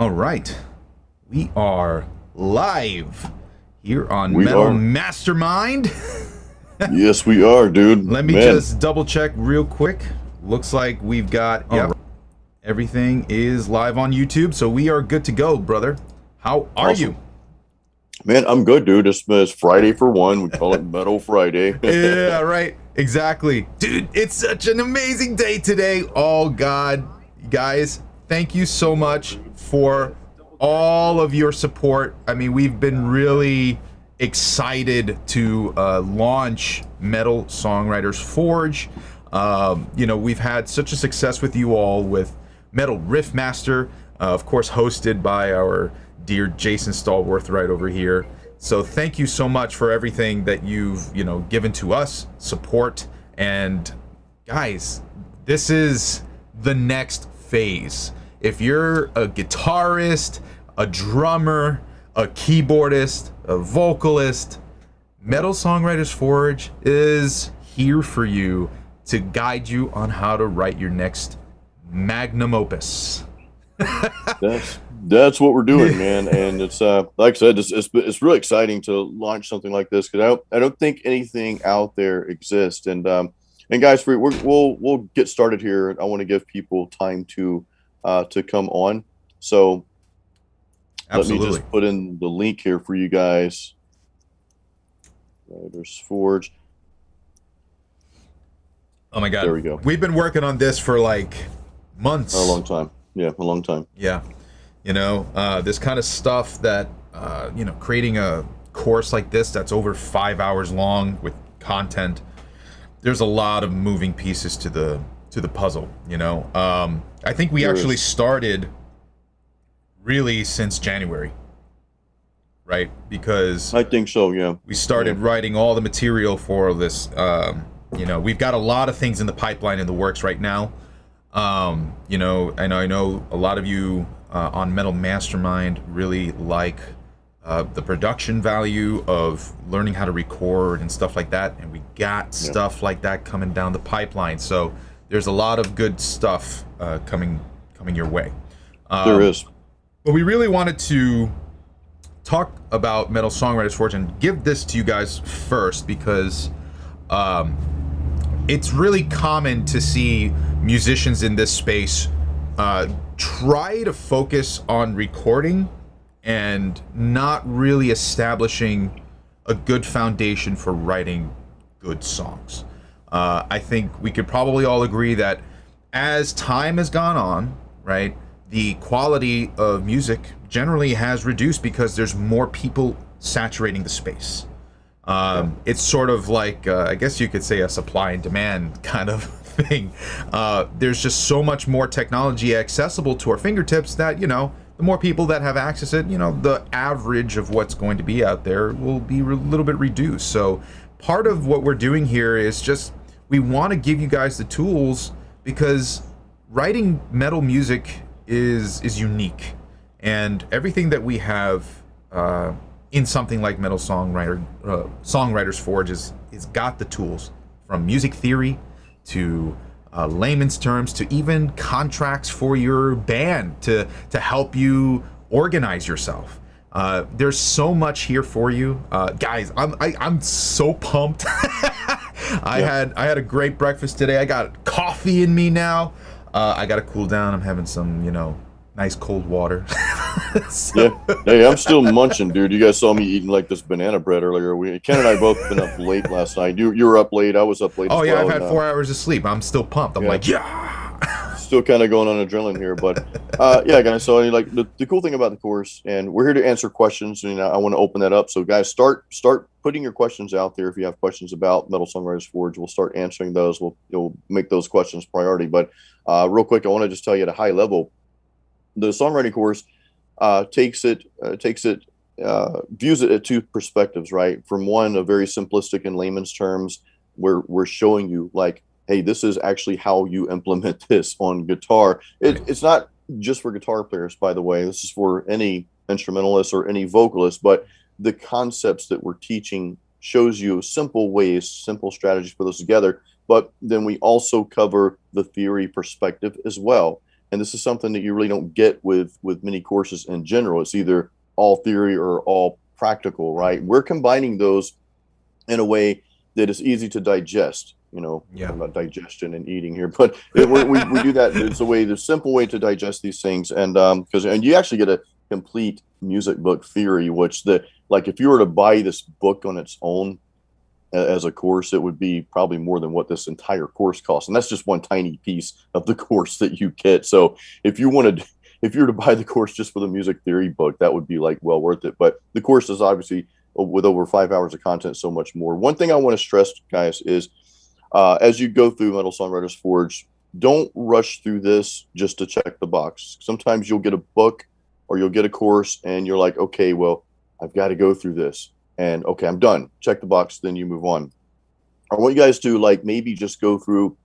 All right. We are live here on We Metal are. Mastermind. Yes, we are, dude. Let me Man, just double check real quick. Looks like we've got everything is live on YouTube, so we are good to go, brother. How are awesome. you? Man, I'm good, dude. It's Friday for one. We call it Metal Friday. Yeah, right. Exactly. Dude, it's such an amazing day today. Oh God. Guys, thank you so much for all of your support. I mean, we've been really excited to launch Metal Songwriters Forge. We've had such a success with you all with Metal Riff Master, of course, hosted by our dear Jason Stallworth right over here. So thank you so much for everything that you've, given to us, support, and guys, this is the next phase. If you're a guitarist, a drummer, a keyboardist, a vocalist, Metal Songwriters Forge is here for you to guide you on how to write your next magnum opus. That's what we're doing, man. And it's like I said, it's really exciting to launch something like this because I don't think anything out there exists. And guys, we'll get started here. I want to give people time to come on. So let me Absolutely. just put in the link here for you guys. There's Forge. Oh my God. There we go. We've been working on this for like months. A long time. Yeah, a long time. Yeah. This kind of stuff that, creating a course like this that's over 5 hours long with content, there's a lot of moving pieces to the puzzle, I think we actually started really since January, right? Because I think so, yeah. we started writing all the material for this. We've got a lot of things in the pipeline in the works right now. And I know a lot of you on Metal Mastermind really like the production value of learning how to record and stuff like that, and we got stuff like that coming down the pipeline. So there's a lot of good stuff coming your way. There is. But we really wanted to talk about Metal Songwriters Forge and give this to you guys first because it's really common to see musicians in this space try to focus on recording and not really establishing a good foundation for writing good songs. I think we could probably all agree that as time has gone on, right, the quality of music generally has reduced because there's more people saturating the space. It's sort of like, I guess you could say, a supply and demand kind of thing. There's just so much more technology accessible to our fingertips that, the more people that have access to it, the average of what's going to be out there will be a little bit reduced. So part of what we're doing here is just, we want to give you guys the tools because writing metal music is unique. And everything that we have in something like Metal Songwriters Forge is got the tools from music theory to layman's terms to even contracts for your band to help you organize yourself. There's so much here for you, guys. I'm so pumped. I had a great breakfast today. I got coffee in me now. I got to cool down. I'm having some nice cold water. Yeah. Hey, I'm still munching, dude. You guys saw me eating like this banana bread earlier. Ken and I both been up late last night. You were up late. I was up late. Oh as yeah, well, I've had 4 hours of sleep. I'm still pumped. I'm like, yeah. Still kind of going on adrenaline here, but yeah, guys. So like the cool thing about the course, and we're here to answer questions. And I want to open that up. So guys, start putting your questions out there. If you have questions about Metal Songwriters Forge, we'll start answering those. We'll make those questions priority. But real quick, I want to just tell you at a high level, the songwriting course views it at two perspectives, right? From one, a very simplistic in layman's terms, where we're showing you like, hey, this is actually how you implement this on guitar. It's not just for guitar players, by the way. This is for any instrumentalist or any vocalist, but the concepts that we're teaching shows you simple ways, simple strategies to put those together. But then we also cover the theory perspective as well. And this is something that you really don't get with many courses in general. It's either all theory or all practical, right? We're combining those in a way that is easy to digest. Yeah. I'm about digestion and eating here, but we do that. It's a simple way to digest these things. And and you actually get a complete music book theory, which like if you were to buy this book on its own as a course, it would be probably more than what this entire course costs. And that's just one tiny piece of the course that you get. So if you were to buy the course just for the music theory book, that would be like well worth it. But the course is obviously, with over 5 hours of content, so much more. One thing I want to stress, guys, is as you go through Metal Songwriters Forge, don't rush through this just to check the box. Sometimes you'll get a book or you'll get a course and you're like, okay, well, I've got to go through this. And okay, I'm done. Check the box, then you move on. I want you guys to like maybe just go through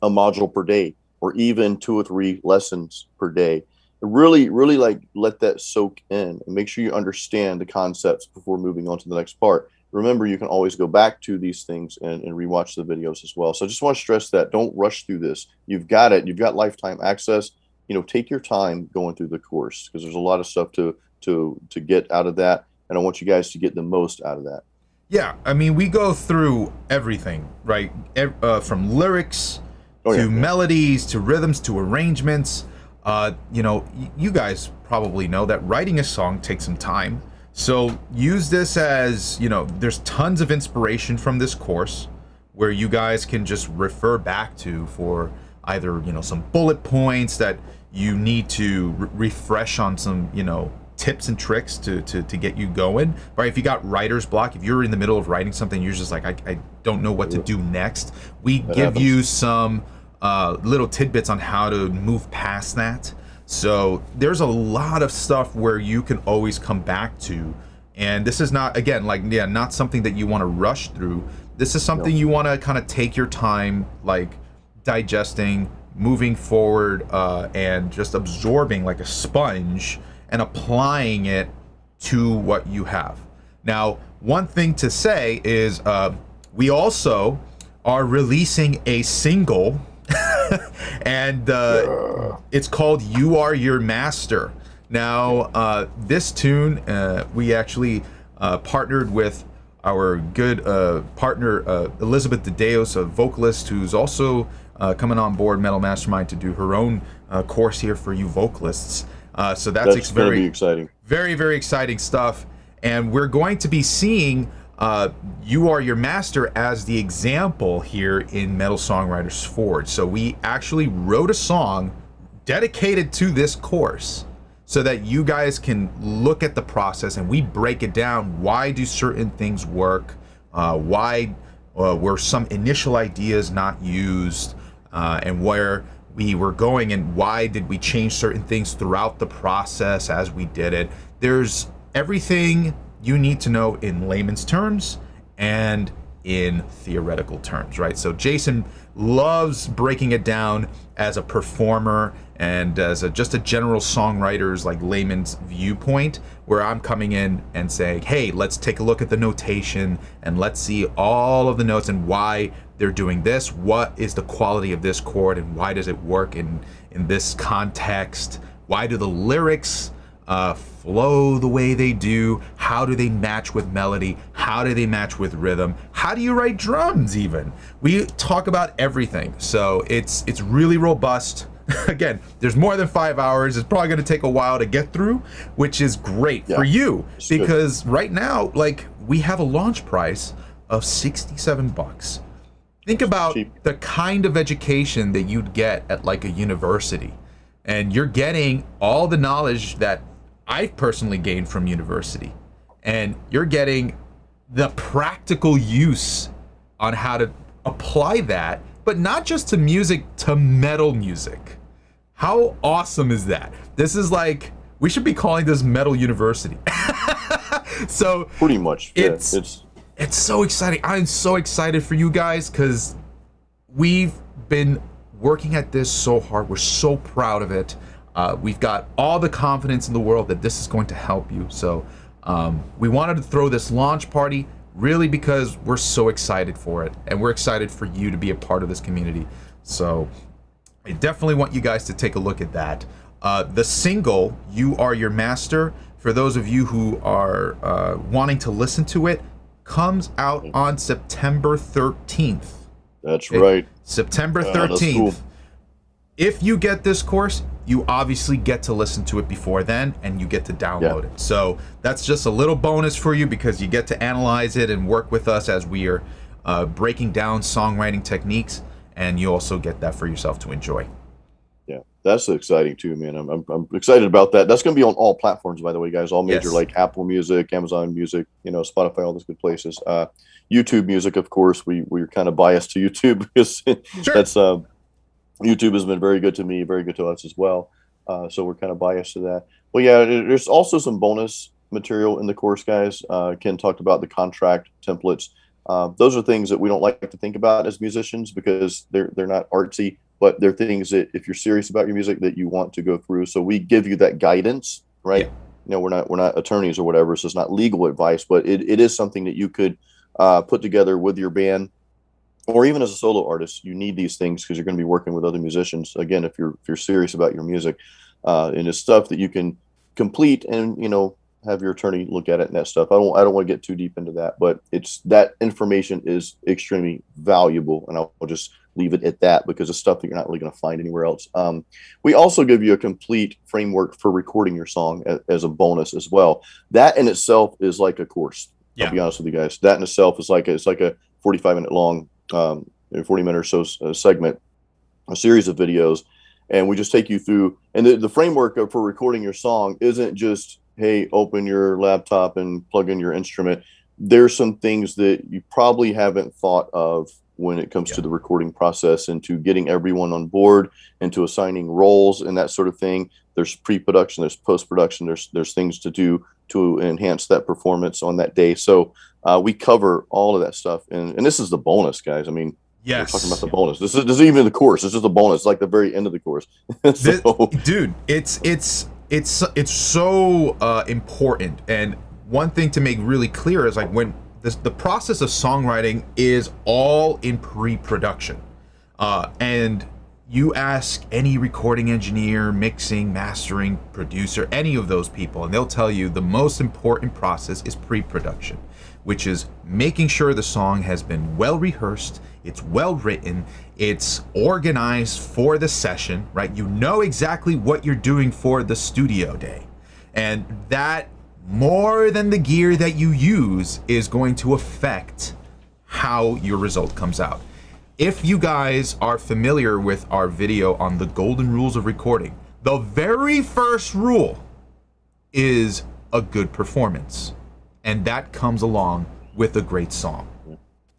a module per day, or even 2 or 3 lessons per day. Really, really like let that soak in and make sure you understand the concepts before moving on to the next part. Remember, you can always go back to these things and rewatch the videos as well. So I just want to stress that don't rush through this. You've got it. You've got lifetime access. Take your time going through the course, because there's a lot of stuff to get out of that. And I want you guys to get the most out of that. Yeah, I mean, we go through everything, right? From lyrics to melodies to rhythms to arrangements. You guys probably know that writing a song takes some time. So use this as, there's tons of inspiration from this course where you guys can just refer back to for either, some bullet points that you need to refresh on some, tips and tricks to get you going, right? If you got writer's block, if you're in the middle of writing something, you're just like, I don't know what to do next. We give you some little tidbits on how to move past that. So there's a lot of stuff where you can always come back to. And this is not, again, not something that you want to rush through. This is something you want to kind of take your time, like digesting, moving forward, and just absorbing like a sponge and applying it to what you have. Now, one thing to say is we also are releasing a single and it's called You Are Your Master. Now, this tune, we actually partnered with our good partner, Elizabeth DeDeos, a vocalist who's also coming on board Metal Mastermind to do her own course here for you vocalists. So that's going to be exciting. Very, very exciting stuff. And we're going to be seeing You Are Your Master as the example here in Metal Songwriters Forge. So we actually wrote a song dedicated to this course so that you guys can look at the process and we break it down. Why do certain things work? Why were some initial ideas not used? And where we were going and why did we change certain things throughout the process as we did it. There's everything you need to know in layman's terms and in theoretical terms, right? So Jason loves breaking it down as a performer and as just a general songwriter's like layman's viewpoint, where I'm coming in and saying, hey, let's take a look at the notation and let's see all of the notes and why they're doing this. What is the quality of this chord and why does it work in this context? Why do the lyrics flow the way they do? How do they match with melody? How do they match with rhythm? How do you write drums even? We talk about everything. So it's really robust. Again, there's more than 5 hours. It's probably going to take a while to get through, which is great for you because right now, like, we have a launch price of $67. Think about the kind of education that you'd get at like a university, and you're getting all the knowledge that I've personally gained from university, and you're getting the practical use on how to apply that, but not just to music, to metal music. How awesome is that? This is like, we should be calling this Metal University. So pretty much, it's so exciting. I'm so excited for you guys because we've been working at this so hard. We're so proud of it. We've got all the confidence in the world that this is going to help you. So we wanted to throw this launch party really because we're so excited for it. And we're excited for you to be a part of this community. So I definitely want you guys to take a look at that. The single, You Are Your Master, for those of you who are wanting to listen to it, comes out on September 13th. That's right. September 13th. That's cool. If you get this course, you obviously get to listen to it before then, and you get to download it. So that's just a little bonus for you, because you get to analyze it and work with us as we are breaking down songwriting techniques, and you also get that for yourself to enjoy. Yeah, that's exciting too, man. I'm excited about that. That's going to be on all platforms, by the way, guys. All major, like Apple Music, Amazon Music, Spotify, all those good places. YouTube Music, of course. We're kind of biased to YouTube because that's YouTube has been very good to me, very good to us as well. So we're kind of biased to that. Well, yeah, there's also some bonus material in the course, guys. Ken talked about the contract templates. Those are things that we don't like to think about as musicians because they're not artsy, but they're things that if you're serious about your music that you want to go through. So we give you that guidance, right? Yeah. We're not attorneys or whatever, so it's not legal advice, but it is something that you could put together with your band, or even as a solo artist. You need these things because you're going to be working with other musicians. Again, if you're serious about your music, and it's stuff that you can complete and have your attorney look at it and that stuff. I don't want to get too deep into that, but it's that information is extremely valuable, and I'll just leave it at that because it's stuff that you're not really going to find anywhere else. We also give you a complete framework for recording your song as a bonus as well. That in itself is like a course. I'll be honest with you guys. That in itself is like a 45-minute long, 40-minute or so segment, a series of videos, and we just take you through. And the framework for recording your song isn't just, hey, open your laptop and plug in your instrument. There's some things that you probably haven't thought of when it comes to the recording process and to getting everyone on board and to assigning roles and that sort of thing. There's pre-production, there's post-production, there's things to do to enhance that performance on that day. So we cover all of that stuff. And this is the bonus, guys. I mean, we're talking about the bonus. This isn't even the course. It's just a bonus, like the very end of the course. Dude, it's so important. And one thing to make really clear is like when the process of songwriting is all in pre-production, and you ask any recording engineer, mixing, mastering, producer, any of those people, and they'll tell you the most important process is pre-production, which is making sure the song has been well rehearsed, it's well written, it's organized for the session, right? You know exactly what you're doing for the studio day. And that, more than the gear that you use, is going to affect how your result comes out. If you guys are familiar with our video on the golden rules of recording, the very first rule is a good performance. And that comes along with a great song.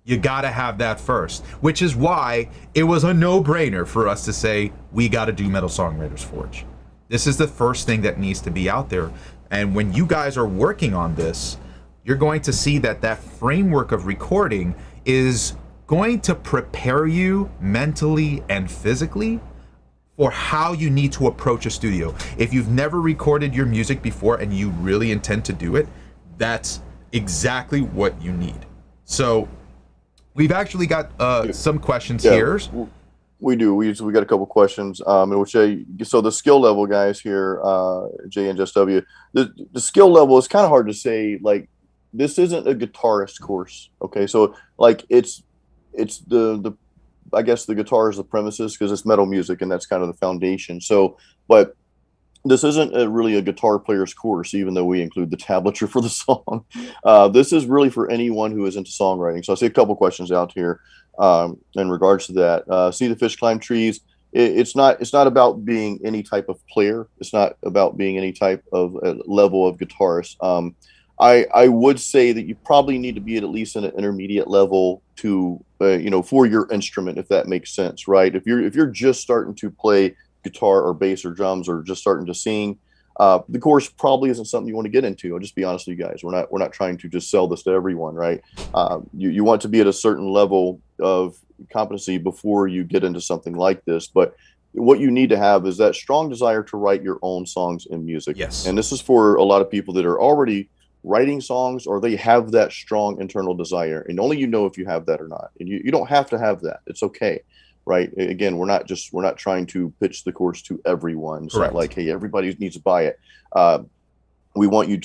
You gotta have that first, which is why it was a no-brainer for us to say, we gotta do Metal Songwriters Forge. This is the first thing that needs to be out there. And when you guys are working on this, you're going to see that framework of recording is going to prepare you mentally and physically for how you need to approach a studio. If you've never recorded your music before and you really intend to do it, that's exactly what you need. So we've actually got some questions here. We do. We got a couple questions. So the skill level, guys, here, Jay and Just W, the skill level is kind of hard to say. Like, this isn't a guitarist course. Okay, so like it's the I guess the guitar is the premises because it's metal music and that's kind of the foundation. So, but this isn't really a guitar player's course, even though we include the tablature for the song. This is really for anyone who is into songwriting. So I see a couple questions out here in regards to that. See the fish climb trees. It's not about being any type of player. It's not about being any type of level of guitarist. I would say that you probably need to be at least in an intermediate level to for your instrument, if that makes sense, right? If you're just starting to play guitar or bass or drums or just starting to sing, the course probably isn't something you want to get into. I'll just be honest with you guys. We're not trying to just sell this to everyone, right? You want to be at a certain level of competency before you get into something like this. But what you need to have is that strong desire to write your own songs and music. Yes. And this is for a lot of people that are already writing songs, or they have that strong internal desire, and only if you have that or not. And you don't have to have that. It's okay. right? Again, we're not trying to pitch the course to everyone. It's Correct. not like, hey, everybody needs to buy it. We want it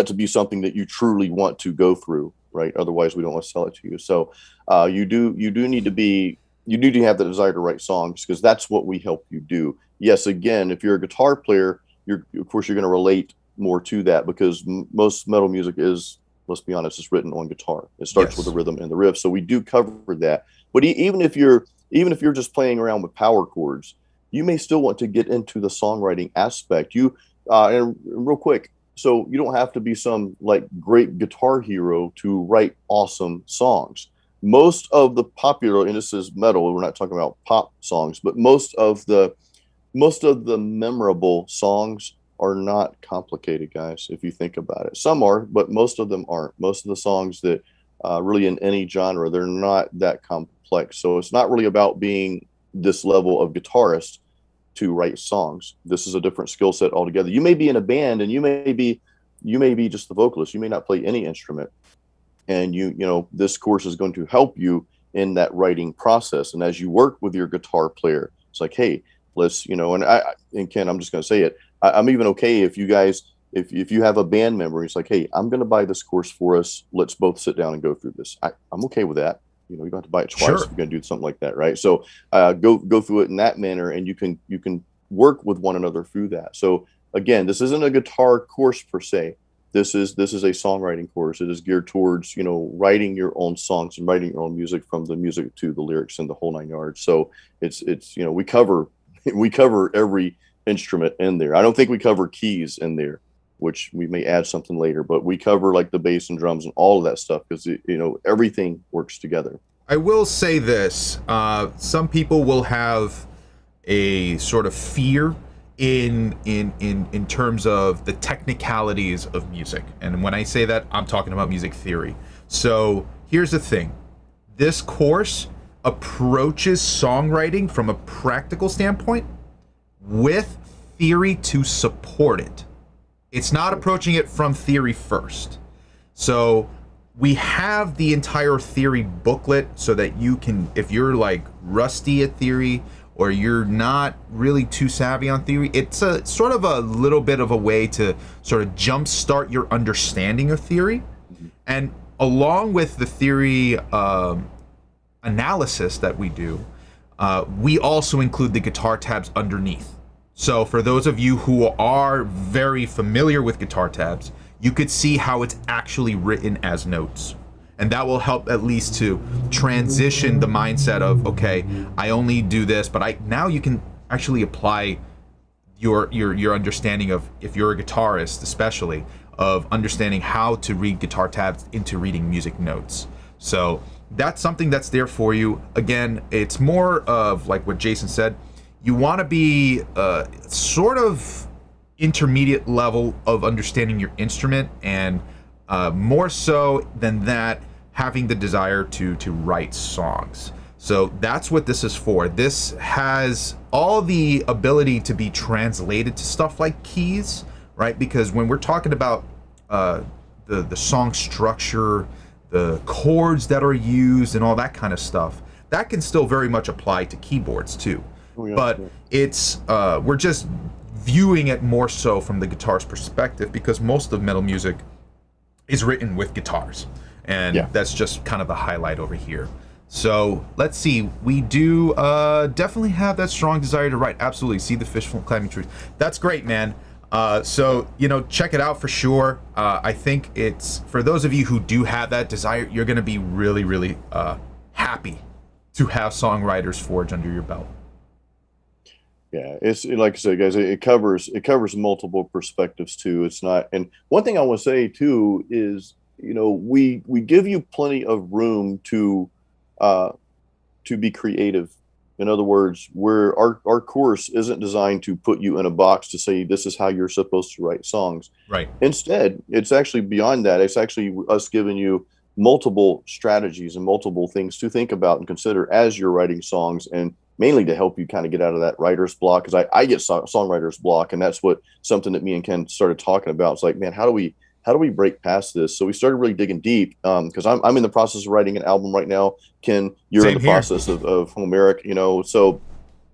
to be something that you truly want to go through, right? Otherwise, we don't want to sell it to you. So you do need to have the desire to write songs, because that's what we help you do. Yes, again, if you're a guitar player, of course you're going to relate more to that, because most metal music is, let's be honest, it's written on guitar. It starts with the rhythm and the riff. So we do cover that. But even if you're just playing around with power chords, you may still want to get into the songwriting aspect. And real quick, so you don't have to be some like great guitar hero to write awesome songs. Most of the popular, and this is metal, we're not talking about pop songs, but most of the memorable songs are not complicated, guys, if you think about it. Some are, but most of them aren't. Most of the songs that really in any genre, they're not that complex. So it's not really about being this level of guitarist to write songs. This is a different skill set altogether. You may be in a band and you may be just the vocalist. You may not play any instrument. And you know, this course is going to help you in that writing process. And as you work with your guitar player, it's like, hey, let's, you know, and Ken, I'm just going to say it. I'm even okay if you guys, if you have a band member, it's like, hey, I'm going to buy this course for us. Let's both sit down and go through this. I'm okay with that. You know, you don't have to buy it twice if you're going to do something like that, right? So go through it in that manner, and you can work with one another through that. So again, this isn't a guitar course per se. This is a songwriting course. It is geared towards, you know, writing your own songs and writing your own music, from the music to the lyrics and the whole nine yards. So it's you know, we cover every instrument in there. I don't think we cover keys in there, which we may add something later, but we cover like the bass and drums and all of that stuff, because you know, everything works together. I will say this: some people will have a sort of fear in terms of the technicalities of music, and when I say that, I'm talking about music theory. So here's the thing: this course approaches songwriting from a practical standpoint with theory to support it. It's not approaching it from theory first. So we have the entire theory booklet so that you can, if you're like rusty at theory or you're not really too savvy on theory, it's a sort of a little bit of a way to sort of jumpstart your understanding of theory. And along with the theory analysis that we do, we also include the guitar tabs underneath. So for those of you who are very familiar with guitar tabs, you could see how it's actually written as notes. And that will help at least to transition the mindset of, okay, I only do this, but now you can actually apply your understanding of, if you're a guitarist especially, of understanding how to read guitar tabs into reading music notes. So that's something that's there for you. Again, it's more of like what Jason said. You want to be sort of intermediate level of understanding your instrument, and more so than that, having the desire to write songs. So that's what this is for. This has all the ability to be translated to stuff like keys, right? Because when we're talking about the song structure, the chords that are used, and all that kind of stuff, that can still very much apply to keyboards too. Oh, yeah, but yeah. It's we're just viewing it more so from the guitar's perspective, because most of metal music is written with guitars, and that's just kind of the highlight over here. So let's see, we do definitely have that strong desire to write. Absolutely. See the fish climbing trees. That's great, man. So, you know, check it out for sure. I think it's, for those of you who do have that desire, you're going to be really, really happy to have Songwriters Forge under your belt. Yeah, it's like I said, guys, it covers multiple perspectives too. It's not, and one thing I want to say too is, you know, we give you plenty of room to be creative. In other words, our course isn't designed to put you in a box to say this is how you're supposed to write songs. Right. Instead, it's actually beyond that. It's actually us giving you multiple strategies and multiple things to think about and consider as you're writing songs, and mainly to help you kind of get out of that writer's block. Because I get songwriter's block, and that's something that me and Ken started talking about. It's like, man, how do we how do we break past this? So we started really digging deep, because I'm in the process of writing an album right now. Ken, you're in Same the here. process of Homeric, so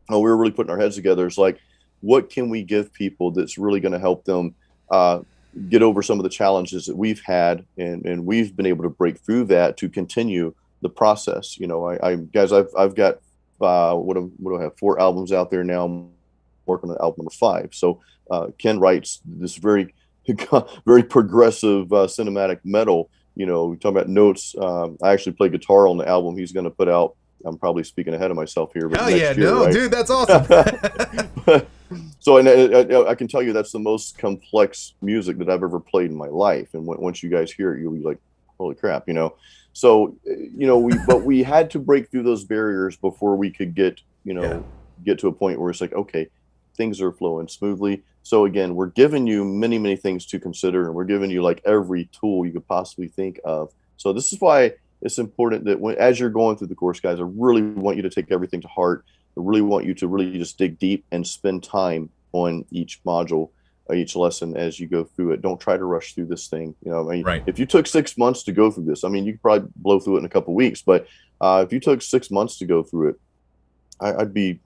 we were really putting our heads together. It's like, what can we give people that's really going to help them get over some of the challenges that we've had, and we've been able to break through that to continue the process. I've got what do I have, 4 albums out there now. I'm working on album number 5. So Ken writes this very very progressive cinematic metal. We talk about notes. I actually play guitar on the album he's going to put out. I'm probably speaking ahead of myself here, but Hell next yeah, year, no, right? dude, that's awesome. So, and I can tell you that's the most complex music that I've ever played in my life. And once you guys hear it, you'll be like, holy crap, So, we had to break through those barriers before we could get to a point where it's like, okay, things are flowing smoothly. So again, we're giving you many, many things to consider, and we're giving you like every tool you could possibly think of. So this is why it's important that as you're going through the course, guys, I really want you to take everything to heart. I really want you to really just dig deep and spend time on each module, each lesson as you go through it. Don't try to rush through this thing. Right. If you took 6 months to go through this, you could probably blow through it in a couple of weeks. But if you took 6 months to go through it, I'd be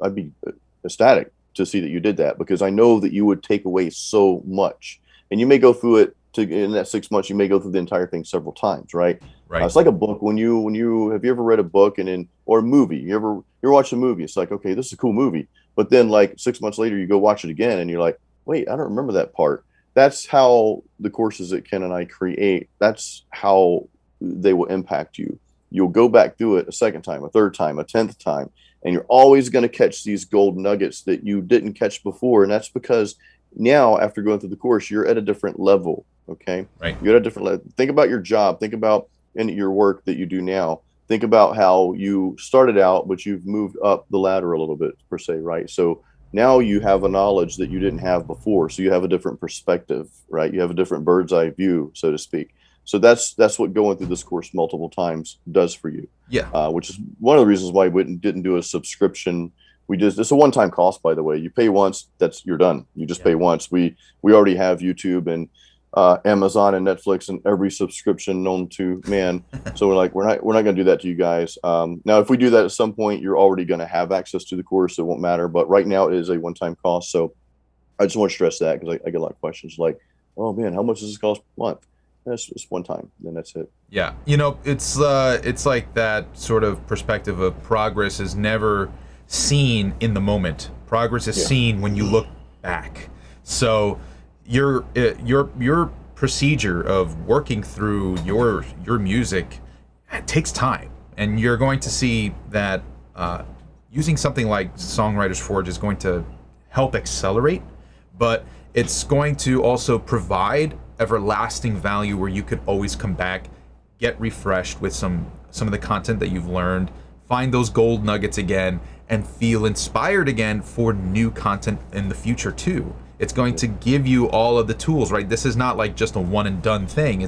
ecstatic to see that you did that, because I know that you would take away so much. And you may go through it in that 6 months, you may go through the entire thing several times, right? Right. It's like a book. When you have you ever read a book or a movie? You ever watch a movie? It's like, okay, this is a cool movie, but then like 6 months later, you go watch it again, and you're like, wait, I don't remember that part. That's how the courses that Ken and I create. That's how they will impact you. You'll go back through it a second time, a third time, a 10th time, and you're always going to catch these gold nuggets that you didn't catch before. And that's because now, after going through the course, you're at a different level. Okay. Right. You're at a different level. Think about your job. Think about in your work that you do now. Think about how you started out, but you've moved up the ladder a little bit, per se, right? So now you have a knowledge that you didn't have before. So you have a different perspective, right? You have a different bird's eye view, so to speak. So that's what going through this course multiple times does for you. Yeah. Which is one of the reasons why we didn't do a subscription. It's a one-time cost, by the way. You pay once, you're done. You just pay once. We already have YouTube and Amazon and Netflix and every subscription known to man. So we're not going to do that to you guys. Now, if we do that at some point, you're already going to have access to the course. It won't matter. But right now, it is a one-time cost. So I just want to stress that, because I get a lot of questions like, oh man, how much does this cost per month? That's just one time, then that's it. Yeah, it's like that sort of perspective of progress is never seen in the moment. Progress is seen when you look back. So your procedure of working through your music, it takes time, and you're going to see that using something like Songwriter's Forge is going to help accelerate, but it's going to also provide everlasting value where you could always come back, get refreshed with some of the content that you've learned, find those gold nuggets again, and feel inspired again for new content in the future too. It's going to give you all of the tools, right? This is not like just a one and done thing.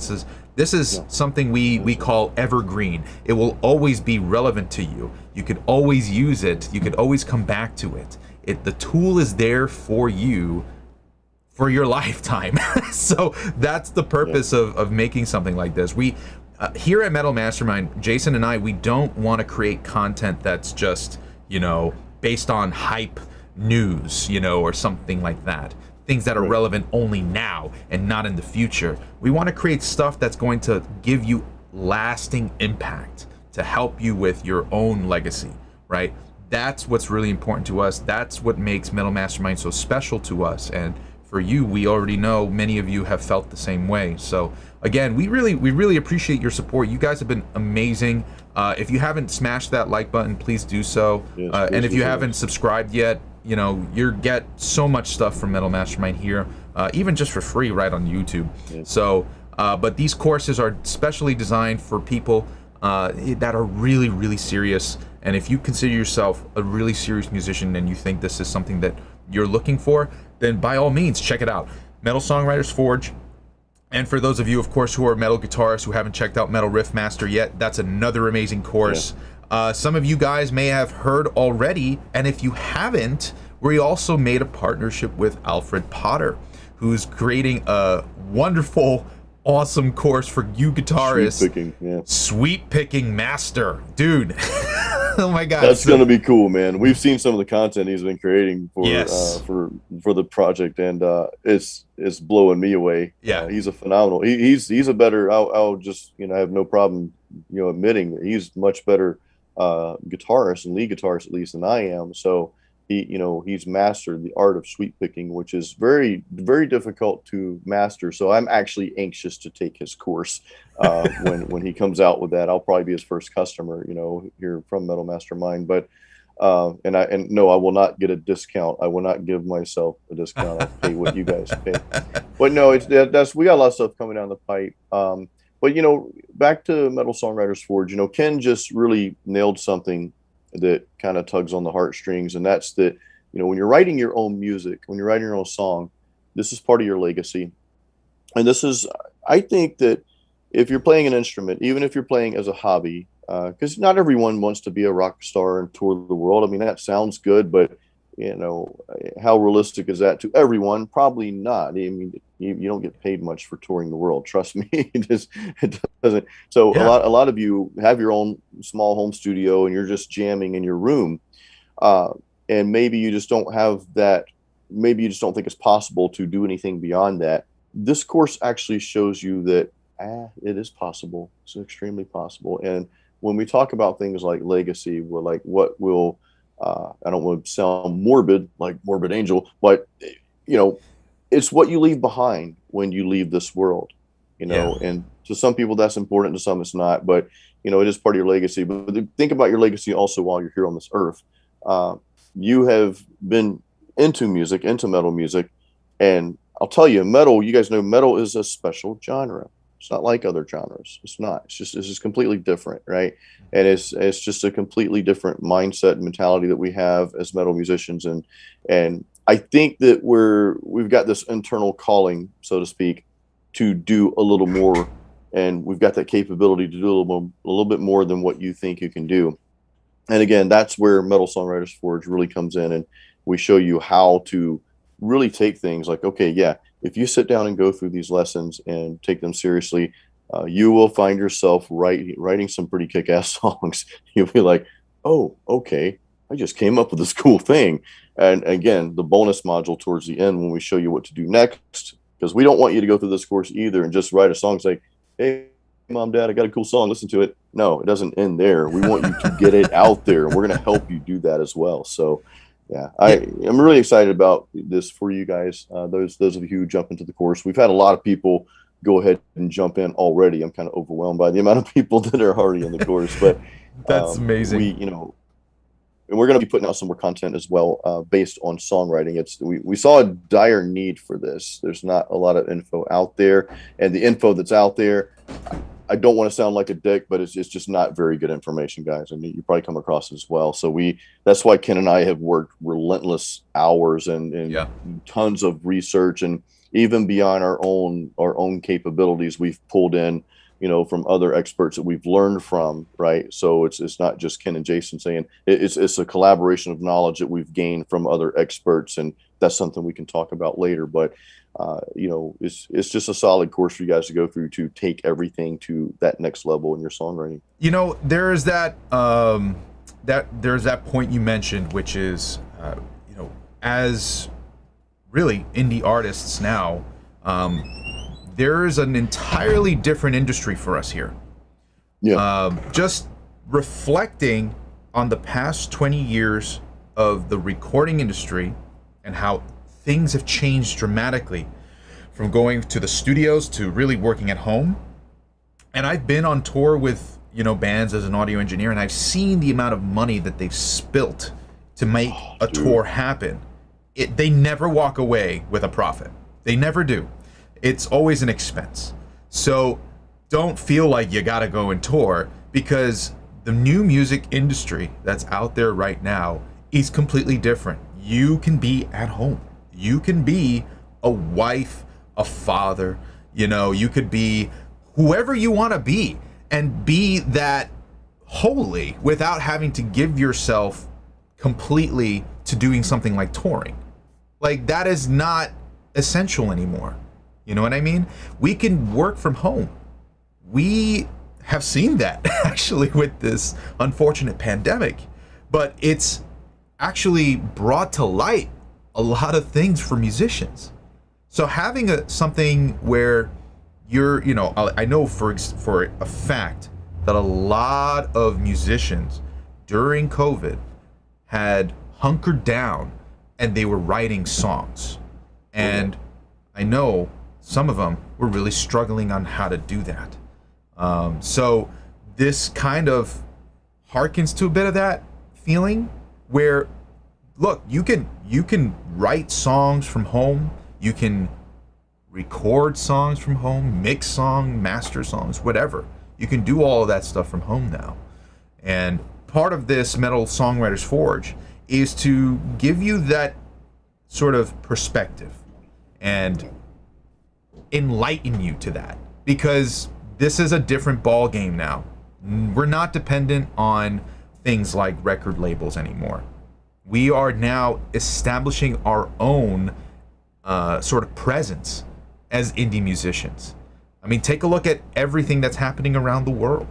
This is something we call evergreen. It will always be relevant to you. You could always use it. You could always come back to it. The tool is there for you for your lifetime. So that's the purpose of making something like this. We here at Metal Mastermind, Jason and I, we don't want to create content that's just, based on hype news, or something like that. Things that are relevant only now and not in the future. We want to create stuff that's going to give you lasting impact, to help you with your own legacy, right? That's what's really important to us. That's what makes Metal Mastermind so special to us. And for you, we already know many of you have felt the same way. So again, we really appreciate your support. You guys have been amazing. If you haven't smashed that like button, please do so. Yes, and if you haven't subscribed yet, you get so much stuff from Metal Mastermind here, even just for free right on YouTube. Yes. So, but these courses are specially designed for people that are really, really serious. And if you consider yourself a really serious musician and you think this is something that you're looking for, then by all means, check it out. Metal Songwriter's Forge. And for those of you, of course, who are metal guitarists who haven't checked out Metal Riff Master yet, that's another amazing course. Yeah. Some of you guys may have heard already, and if you haven't, we also made a partnership with Alfred Potter, who's creating a wonderful awesome course for you guitarists. Sweet picking, yeah. Sweet picking master, dude. Oh my god, That's gonna be cool, man. We've seen some of the content he's been creating for Yes. For the project, and it's blowing me away. Yeah. He's a phenomenal. He's a better. I'll just I have no problem admitting that he's much better guitarist and lead guitarist at least than I am. So he's mastered the art of sweep picking, which is very, very difficult to master. So I'm actually anxious to take his course when he comes out with that. I'll probably be his first customer, here from Metal Mastermind. But and no, I will not get a discount. I will not give myself a discount. I'll pay what you guys pay. But no, that's we got a lot of stuff coming down the pipe. But back to Metal Songwriters Forge. Ken just really nailed something that kind of tugs on the heartstrings, and that's that when you're writing your own music, when you're writing your own song, this is part of your legacy. And this is, I think that if you're playing an instrument, even if you're playing as a hobby, because not everyone wants to be a rock star and tour the world. I mean, that sounds good, but how realistic is that to everyone? Probably not. I mean, you don't get paid much for touring the world. Trust me, it doesn't. So Yeah. a lot of you have your own small home studio and you're just jamming in your room, and maybe you just don't have that. Maybe you just don't think it's possible to do anything beyond that. This course actually shows you that it is possible. It's extremely possible. And when we talk about things like legacy, well, like what will I don't want to sound morbid, like Morbid Angel, but it's what you leave behind when you leave this world, and to some people that's important, to some it's not, but it is part of your legacy. But think about your legacy also while you're here on this earth. You have been into music, into metal music, and I'll tell you, metal, you guys know metal is a special genre. It's not like other genres. It's not. It's just completely different, right? And it's just a completely different mindset and mentality that we have as metal musicians. And I think that we've got this internal calling, so to speak, to do a little more, and we've got that capability to do a little bit more than what you think you can do. And again, that's where Metal Songwriters Forge really comes in, and we show you how to really take things like, okay, yeah, if you sit down and go through these lessons and take them seriously, you will find yourself writing some pretty kick-ass songs. You'll be like, oh, okay, I just came up with this cool thing. And again, the bonus module towards the end when we show you what to do next, because we don't want you to go through this course either and just write a song say, hey, Mom, Dad, I got a cool song, listen to it. No, it doesn't end there. We want you to get it out there, and we're going to help you do that as well. So yeah, I'm really excited about this for you guys. Those of you who jump into the course, we've had a lot of people go ahead and jump in already. I'm kind of overwhelmed by the amount of people that are already in the course, but That's amazing. And we're going to be putting out some more content as well, based on songwriting. We saw a dire need for this. There's not a lot of info out there, and the info that's out there, I don't want to sound like a dick, but it's just not very good information, guys. I mean, you probably come across it as well. So that's why Ken and I have worked relentless hours and tons of research, and even beyond our own capabilities, we've pulled in, from other experts that we've learned from, right? So it's not just Ken and Jason saying it's a collaboration of knowledge that we've gained from other experts, and that's something we can talk about later. But it's just a solid course for you guys to go through to take everything to that next level in your songwriting. There's that there's that point you mentioned, which is as really indie artists now, there's an entirely different industry for us here. Just reflecting on the past 20 years of the recording industry and how things have changed dramatically from going to the studios to really working at home. And I've been on tour with, bands as an audio engineer, and I've seen the amount of money that they've spilt to make a tour happen. They never walk away with a profit. They never do. It's always an expense. So don't feel like you gotta go and tour, because the new music industry that's out there right now is completely different. You can be at home. You can be a wife, a father, you could be whoever you want to be, and be that wholly without having to give yourself completely to doing something like touring. Like, that is not essential anymore. You know what I mean? We can work from home. We have seen that actually with this unfortunate pandemic, but it's actually brought to light a lot of things for musicians. So having something where you're, I know for a fact that a lot of musicians during COVID had hunkered down and they were writing songs. And I know some of them were really struggling on how to do that. So this kind of harkens to a bit of that feeling where, look, you can write songs from home, you can record songs from home, mix songs, master songs, whatever. You can do all of that stuff from home now. And part of this Metal Songwriters Forge is to give you that sort of perspective and enlighten you to that, because this is a different ball game now. We're not dependent on things like record labels anymore. We are now establishing our own sort of presence as indie musicians. I mean, take a look at everything that's happening around the world.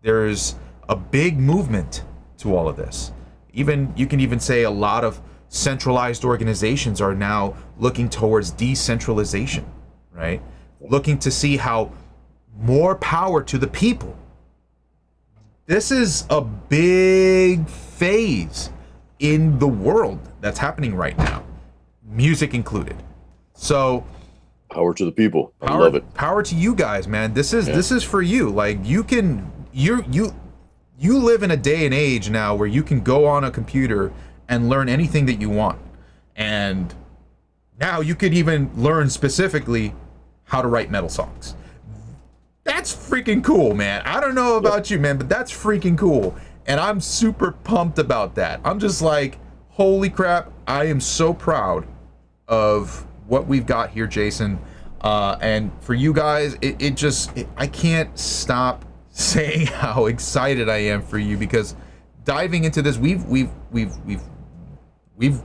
There's a big movement to all of this. You can even say a lot of centralized organizations are now looking towards decentralization, right? Looking to see how more power to the people. This is a big phase in the world that's happening right now, music included. So power to the people. I love it. Power to you guys, man. This is for you. Like, you live in a day and age now where you can go on a computer and learn anything that you want. And now you could even learn specifically how to write metal songs. That's freaking cool, man. I don't know about you, man, but that's freaking cool. And I'm super pumped about that. I'm just like, holy crap, I am so proud of what we've got here, Jason. And for you guys, I can't stop saying how excited I am for you, because diving into this, we've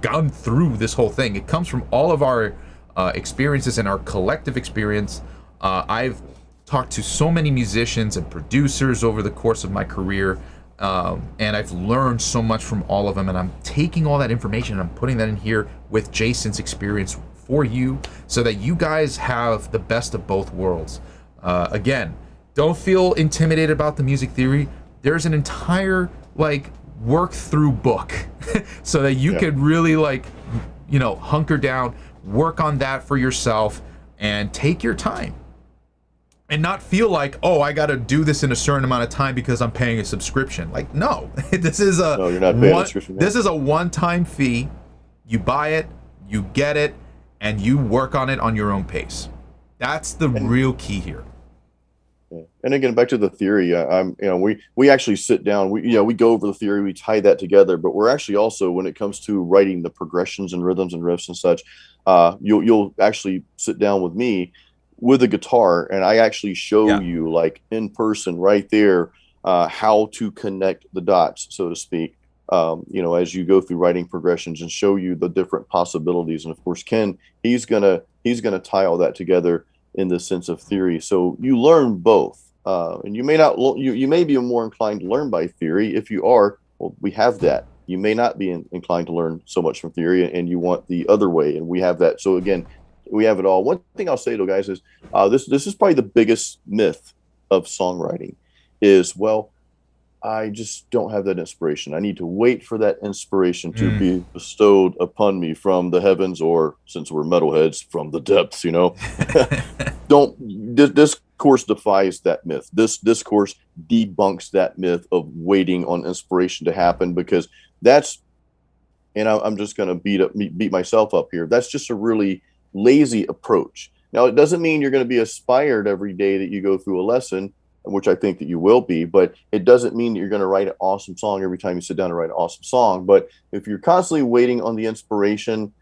gone through this whole thing. It comes from all of our experiences and our collective experience. I've talked to so many musicians and producers over the course of my career, and I've learned so much from all of them, and I'm taking all that information and I'm putting that in here with Jason's experience for you, so that you guys have the best of both worlds. Again, don't feel intimidated about the music theory. There's an entire work through book so that you could really hunker down, work on that for yourself, and take your time. And not feel like, oh, I got to do this in a certain amount of time because I'm paying a subscription. Like, no, this is no, you're not paying a subscription. This is a one-time fee. You buy it, you get it, and you work on it on your own pace. That's the real key here. And again, back to the theory, we actually sit down, we go over the theory, we tie that together, but we're actually also, when it comes to writing the progressions and rhythms and riffs and such, you'll actually sit down with me with a guitar, and I actually show you, like, in person right there, how to connect the dots, so to speak, as you go through writing progressions, and show you the different possibilities. And of course, Ken, he's gonna tie all that together in the sense of theory. So you learn both, and you may not, you may be more inclined to learn by theory. If you are, well, we have that. You may not be inclined to learn so much from theory, and you want the other way, and we have that. So again, we have it all. One thing I'll say, though, guys, is this is probably the biggest myth of songwriting is, well, I just don't have that inspiration. I need to wait for that inspiration to be bestowed upon me from the heavens, or, since we're metalheads, from the depths, This course defies that myth. This course debunks that myth of waiting on inspiration to happen, because that's, and I'm just going to beat myself up here, that's just a really lazy approach. Now, it doesn't mean you're going to be inspired every day that you go through a lesson, which I think that you will be, but it doesn't mean that you're going to write an awesome song every time you sit down and write an awesome song. But if you're constantly waiting on the inspiration,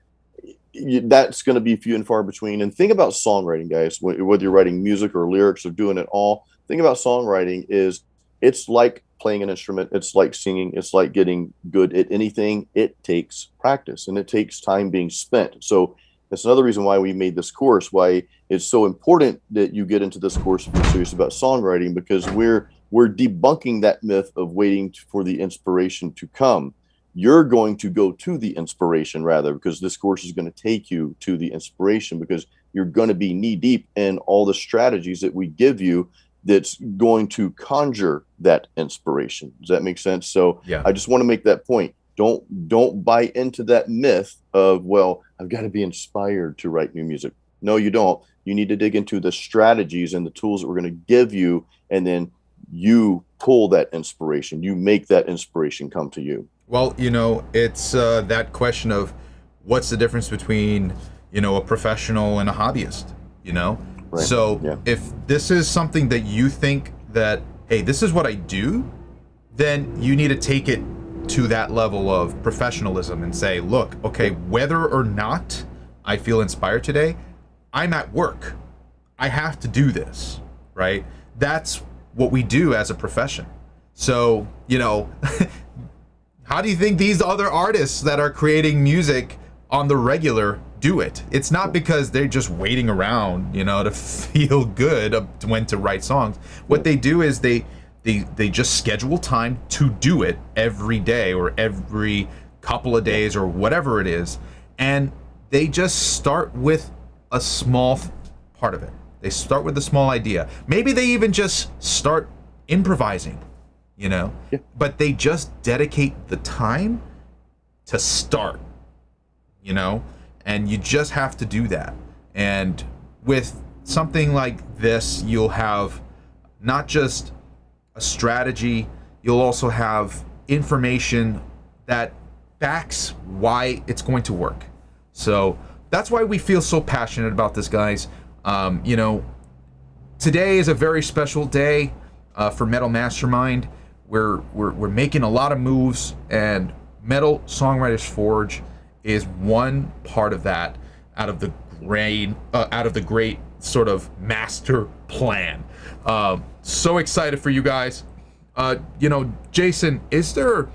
that's going to be few and far between. And think about songwriting, guys, whether you're writing music or lyrics or doing it all, think about songwriting is, it's like playing an instrument. It's like singing. It's like getting good at anything. It takes practice, and it takes time being spent. So That's another reason why we made this course, why it's so important that you get into this course if you're serious about songwriting, because we're debunking that myth of waiting for the inspiration to come. You're going to go to the inspiration rather, because this course is going to take you to the inspiration, because you're going to be knee deep in all the strategies that we give you that's going to conjure that inspiration. Does that make sense? So Yeah. I just want to make that point. Don't buy into that myth of, well, I've got to be inspired to write new music. No, you don't. You need to dig into the strategies and the tools that we're going to give you, and then you pull that inspiration. You make that inspiration come to you. Well, it's that question of what's the difference between, a professional and a hobbyist, Right. So Yeah. if this is something that you think that, hey, this is what I do, then you need to take it to that level of professionalism and say, look, okay, whether or not I feel inspired today, I'm at work. I have to do this, right? That's what we do as a profession. So, how do you think these other artists that are creating music on the regular do it? It's not because they're just waiting around, to feel good when to write songs. What they do is they just schedule time to do it every day or every couple of days or whatever it is, and they just start with a small part of it. They start with a small idea. Maybe they even just start improvising, but they just dedicate the time to start, and you just have to do that. And with something like this, you'll have not just a strategy, you'll also have information that backs why it's going to work. So that's why we feel so passionate about this, guys. Today is a very special day for Metal Mastermind. We're making a lot of moves, and Metal Songwriters Forge is one part of that, out of the great sort of master plan. So excited for you guys. Jason, is there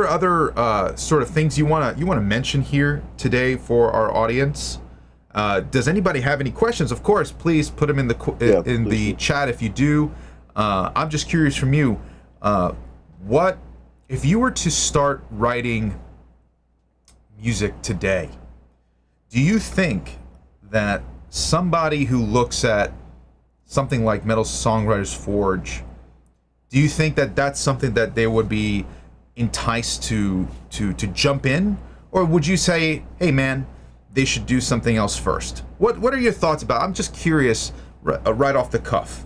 other sort of things you wanna mention here today for our audience? Does anybody have any questions? Of course, please put them in the chat if you do. I'm just curious from you, what if you were to start writing music today? Do you think that somebody who looks at something like Metal Songwriters Forge, do you think that that's something that they would be enticed to jump in, or would you say, hey man, they should do something else first? What are your thoughts about? I'm just curious, right off the cuff.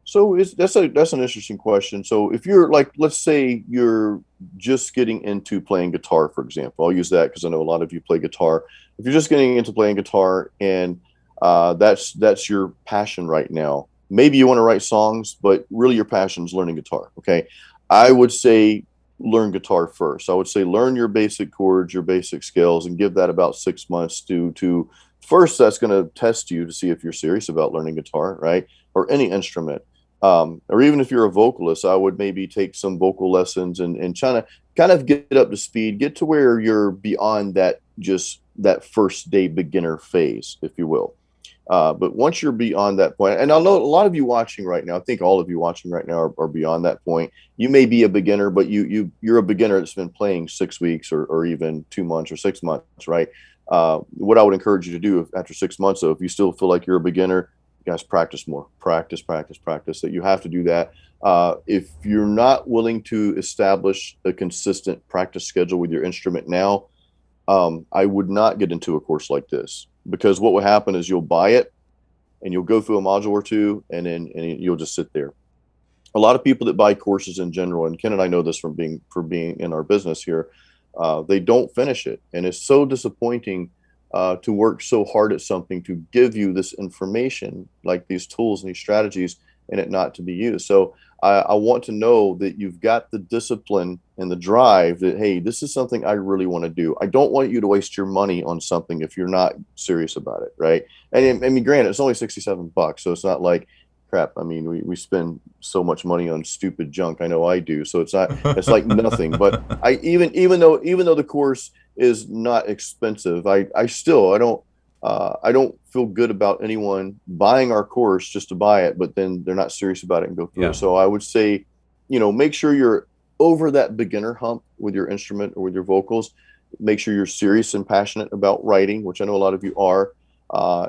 So that's an interesting question. So if you're like, let's say you're just getting into playing guitar, for example, I'll use that because I know a lot of you play guitar. If you're just getting into playing guitar and that's your passion right now, maybe you want to write songs, but really your passion is learning guitar. Okay, I would say learn guitar first. I would say learn your basic chords, your basic scales, and give that about 6 months to first. That's going to test you to see if you're serious about learning guitar, right, or any instrument. Or even if you're a vocalist, I would maybe take some vocal lessons and try to kind of get up to speed, get to where you're beyond that first day beginner phase, if you will. But once you're beyond that point, and I know a lot of you watching right now, I think all of you watching right now are beyond that point. You may be a beginner, but you're a beginner that's been playing 6 weeks or even 2 months or 6 months, right? What I would encourage you to do after 6 months, though, if you still feel like you're a beginner, guys, practice more. Practice. That you have to do that. If you're not willing to establish a consistent practice schedule with your instrument now, I would not get into a course like this, because what will happen is you'll buy it and you'll go through a module or two, and you'll just sit there. A lot of people that buy courses in general, and Ken and I know this from being in our business here, they don't finish it, and it's so disappointing to work so hard at something to give you this information, like these tools and these strategies, and it not to be used. So I want to know that you've got the discipline and the drive that, hey, this is something I really want to do. I don't want you to waste your money on something if you're not serious about it, right? And I mean, granted, it's only $67, so it's not like crap. I mean, we spend so much money on stupid junk. I know I do. So it's like nothing. But even though the course is not expensive, I don't feel good about anyone buying our course just to buy it, but then they're not serious about it and go through Yeah. it. So I would say, make sure you're over that beginner hump with your instrument or with your vocals. Make sure you're serious and passionate about writing, which I know a lot of you are,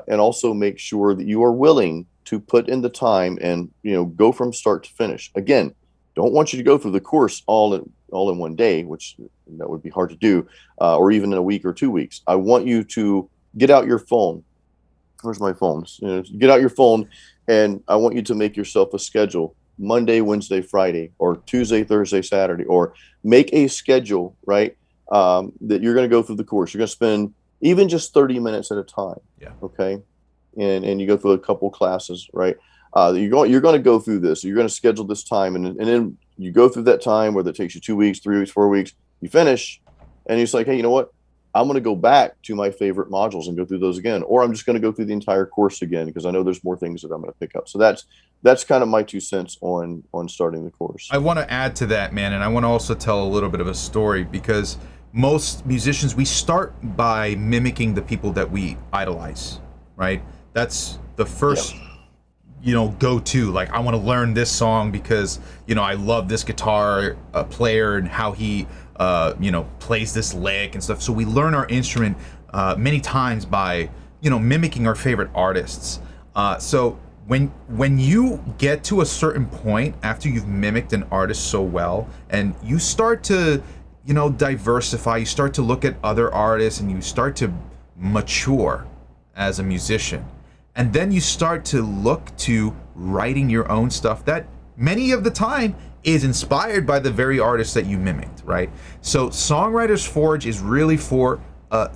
and also make sure that you are willing to put in the time and go from start to finish. Again, don't want you to go through the course all in one day, which that would be hard to do, or even in a week or 2 weeks. I want you to get out your phone. Where's my phone? Get out your phone, and I want you to make yourself a schedule: Monday, Wednesday, Friday, or Tuesday, Thursday, Saturday, or make a schedule, right? That you're going to go through the course. You're going to spend even just 30 minutes at a time. Yeah. Okay. And you go through a couple classes, right? You're going to go through this. You're going to schedule this time, and then you go through that time, whether it takes you 2 weeks, 3 weeks, 4 weeks. You finish, and you're just like, hey, you know what? I'm going to go back to my favorite modules and go through those again, or I'm just going to go through the entire course again because I know there's more things that I'm going to pick up. So that's kind of my 2 cents on starting the course. I want to add to that, man, and I want to also tell a little bit of a story, because most musicians, we start by mimicking the people that we idolize, right? That's the first, go-to. Like, I want to learn this song because, I love this guitar player and how he, plays this lick and stuff. So we learn our instrument many times by, mimicking our favorite artists. So when you get to a certain point after you've mimicked an artist so well, and you start to diversify, you start to look at other artists, and you start to mature as a musician. And then you start to look to writing your own stuff that many of the time is inspired by the very artists that you mimicked, right? So Songwriter's Forge is really for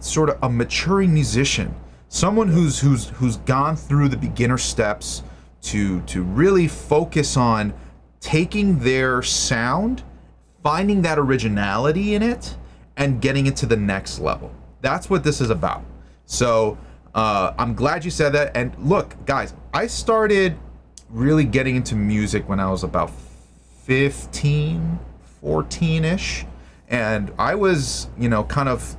sort of a maturing musician, someone who's gone through the beginner steps to really focus on taking their sound, finding that originality in it, and getting it to the next level. That's what this is about. So I'm glad you said that. And look, guys, I started really getting into music when I was about 15, 14-ish. And I was, kind of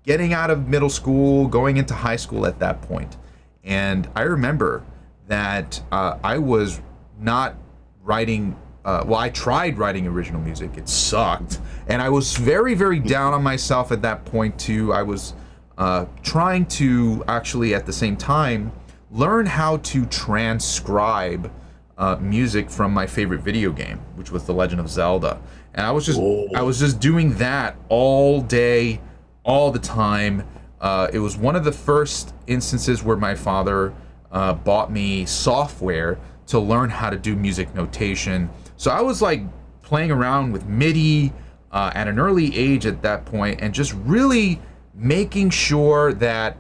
getting out of middle school, going into high school at that point. And I remember that I was not writing. I tried writing original music. It sucked. And I was very, very down on myself at that point too. I was trying to actually at the same time learn how to transcribe music from my favorite video game, which was The Legend of Zelda. And I was just doing that all day, all the time. It was one of the first instances where my father bought me software to learn how to do music notation. So I was like playing around with MIDI at an early age at that point, and just really making sure that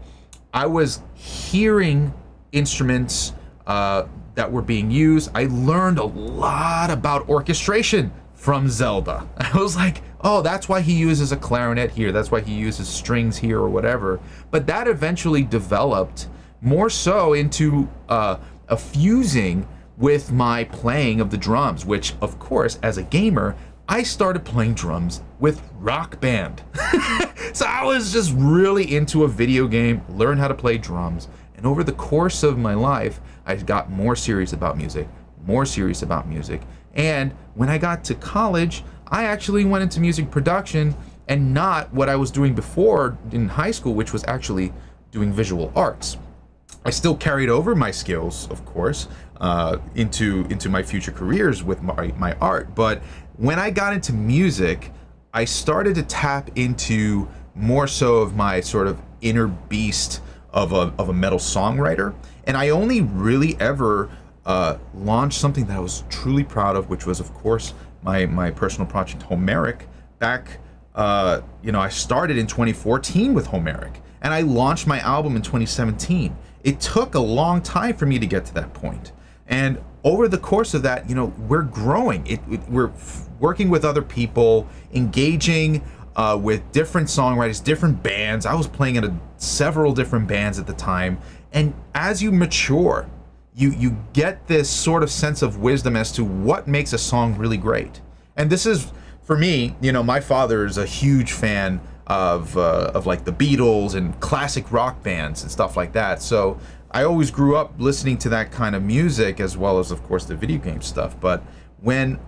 I was hearing instruments that were being used. I learned a lot about orchestration from Zelda. I was like, oh, that's why he uses a clarinet here. That's why he uses strings here or whatever. But that eventually developed more so into a fusing with my playing of the drums, which, of course, as a gamer, I started playing drums with Rock Band. So I was just really into a video game, learned how to play drums, and over the course of my life, I got more serious about music, and when I got to college, I actually went into music production, and not what I was doing before in high school, which was actually doing visual arts. I still carried over my skills, of course, into my future careers with my art. But when I got into music, I started to tap into more so of my sort of inner beast of a metal songwriter. And I only really ever launched something that I was truly proud of, which was, of course, my personal project, Homeric. Back, I started in 2014 with Homeric, and I launched my album in 2017. It took a long time for me to get to that point. And over the course of that, we're growing. We're working with other people, engaging with different songwriters, different bands. I was playing in several different bands at the time. And as you mature, you get this sort of sense of wisdom as to what makes a song really great. And this is, for me, you know, my father is a huge fan of like the Beatles and classic rock bands and stuff like that. So I always grew up listening to that kind of music, as well as, of course, the video game stuff. But when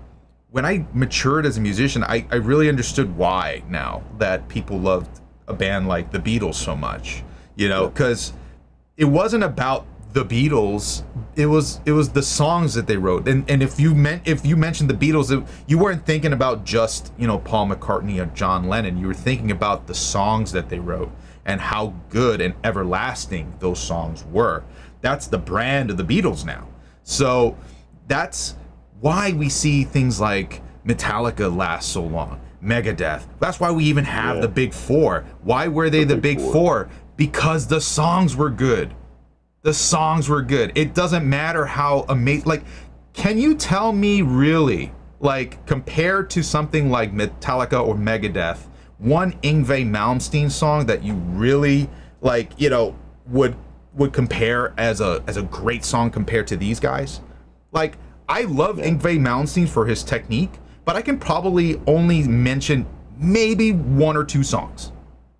I matured as a musician, I really understood why now that people loved a band like the Beatles so much. You know, because it wasn't about the Beatles, it was the songs that they wrote. And if you mentioned the Beatles, you weren't thinking about just, you know, Paul McCartney or John Lennon. You were thinking about the songs that they wrote and how good and everlasting those songs were. That's the brand of the Beatles now. So that's why we see things like Metallica last so long, Megadeth. That's why we even have the Big Four. Why were they the Big Four? Because the songs were good. The songs were good. It doesn't matter how amazing. Like, can you tell me really, like, compared to something like Metallica or Megadeth, one Yngwie Malmsteen song that you really, like, you know, would compare as a great song compared to these guys? Like, I love Yngwie Malmsteen for his technique, but I can probably only mention maybe one or two songs.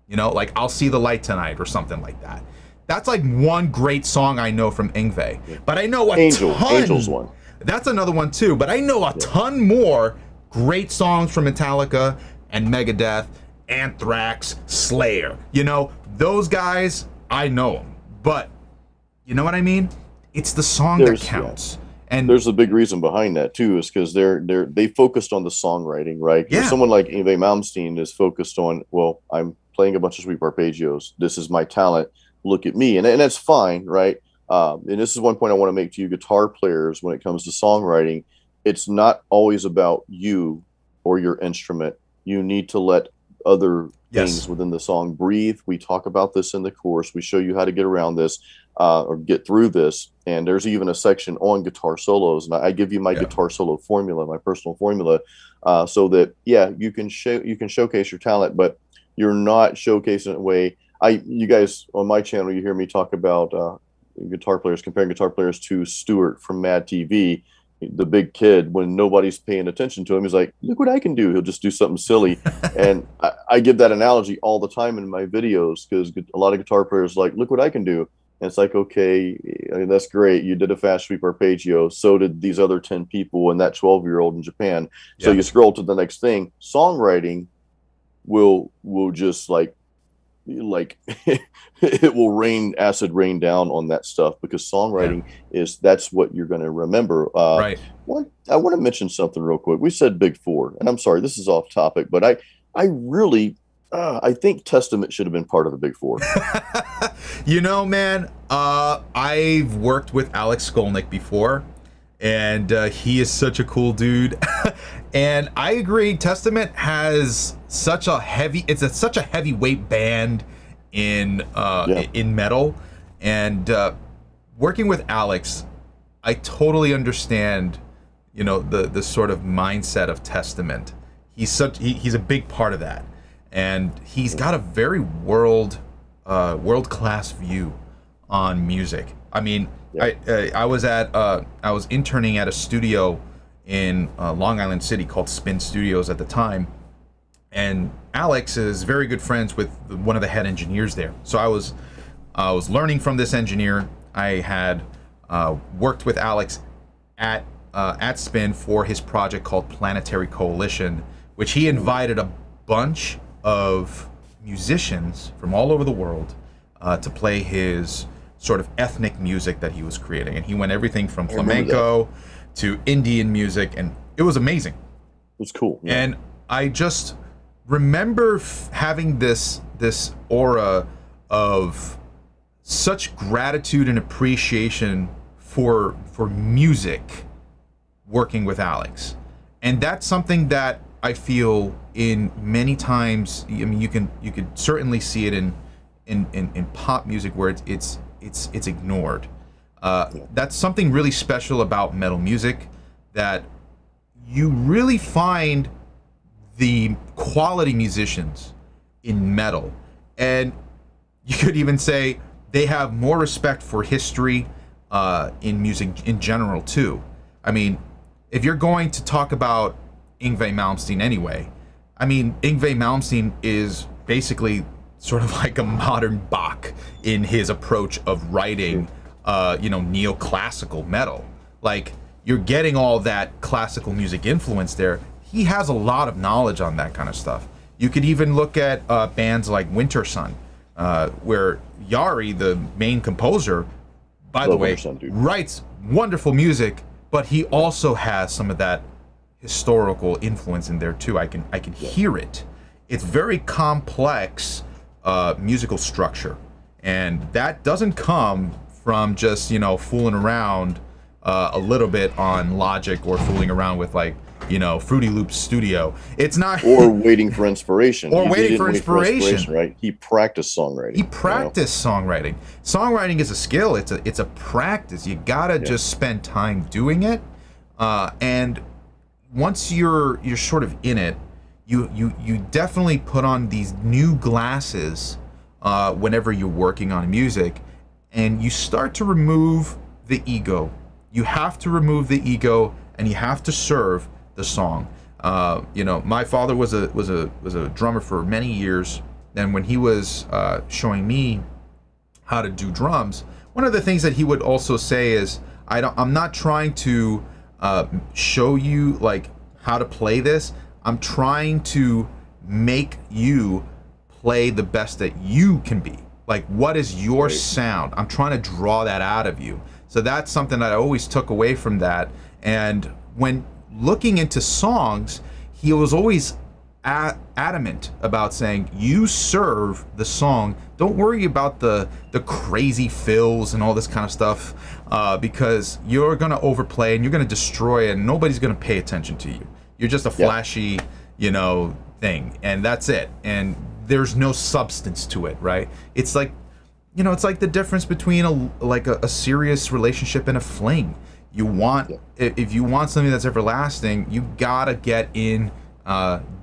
You know, like I'll See the Light Tonight or something like that. That's like one great song I know from Yngwie. But I know a ton. Angel's one. That's another one too. But I know a ton more great songs from Metallica and Megadeth, Anthrax, Slayer. You know, those guys, I know them. But you know what I mean? It's the song that counts. And there's a big reason behind that too, is because they focused on the songwriting, right? Yeah. Someone like Yngwie Malmsteen is focused on, well, I'm playing a bunch of sweep arpeggios. This is my talent. Look at me. And that's fine, right? And this is one point I want to make to you guitar players when it comes to songwriting. It's not always about you or your instrument. You need to let other things within the song breathe. We talk about this in the course. We show you how to get around this or get through this. And there's even a section on guitar solos. And I give you my guitar solo formula, my personal formula, so that, you can showcase your talent, but you're not showcasing it in a way. You guys on my channel, you hear me talk about guitar players, comparing guitar players to Stuart from Mad TV, the big kid. When nobody's paying attention to him, he's like, look what I can do. He'll just do something silly. And I give that analogy all the time in my videos, because a lot of guitar players are like, look what I can do. And it's like, okay, I mean, that's great. You did a fast sweep arpeggio. So did these other 10 people and that 12-year-old in Japan. So you scroll to the next thing. Songwriting will just like it will acid rain down on that stuff, because songwriting that's what you're going to remember. Right. I want to mention something real quick. We said Big Four, and I'm sorry, this is off topic, but I really I think Testament should have been part of the Big Four. You know, man, I've worked with Alex Skolnick before, and he is such a cool dude. And I agree, Testament has such a heavyweight band in metal. And working with Alex, I totally understand, you know, the sort of mindset of Testament. He's a big part of that. And he's got a very world-class view on music. I mean, I was interning at a studio in Long Island City called Spin Studios at the time, and Alex is very good friends with one of the head engineers there. So I was learning from this engineer. I had worked with Alex at Spin for his project called Planetary Coalition, which he invited a bunch of musicians from all over the world to play his sort of ethnic music that he was creating. And he went everything from flamenco to Indian music, and it was amazing. It was cool. Yeah. And I just remember having this aura of such gratitude and appreciation for music working with Alex. And that's something that I feel in many times. I mean, you could certainly see it in pop music where it's ignored. That's something really special about metal music, that you really find the quality musicians in metal. And you could even say they have more respect for history, in music in general too. I mean, if you're going to talk about Yngwie Malmsteen anyway, I mean, Yngwie Malmsteen is basically sort of like a modern Bach in his approach of writing, neoclassical metal. Like, you're getting all that classical music influence there. He has a lot of knowledge on that kind of stuff. You could even look at bands like Winter Sun, where Yari, the main composer, by the way, writes wonderful music, but he also has some of that historical influence in there too. I can hear it. It's very complex musical structure, and that doesn't come from just fooling around a little bit on Logic or fooling around with Fruity Loops Studio. It's not or waiting for inspiration. Or waiting for inspiration, right? He practiced songwriting. Songwriting. Songwriting is a skill. It's a practice. You gotta just spend time doing it, and once you're sort of in it, you definitely put on these new glasses whenever you're working on music, and you start to remove the ego. You have to remove the ego, and you have to serve the song. My father was a drummer for many years, and when he was showing me how to do drums, one of the things that he would also say is, I'm not trying to show you how to play this. I'm trying to make you play the best that you can be. Like, what is your sound? I'm trying to draw that out of you. So that's something that I always took away from that. And when looking into songs, he was always adamant about saying, you serve the song. Don't worry about the crazy fills and all this kind of stuff, because you're going to overplay and you're going to destroy it, and nobody's going to pay attention to you. You're just a flashy, thing, and that's it. And there's no substance to it, right? It's like, it's like the difference between a serious relationship and a fling. You want, if you want something that's everlasting, you gotta get in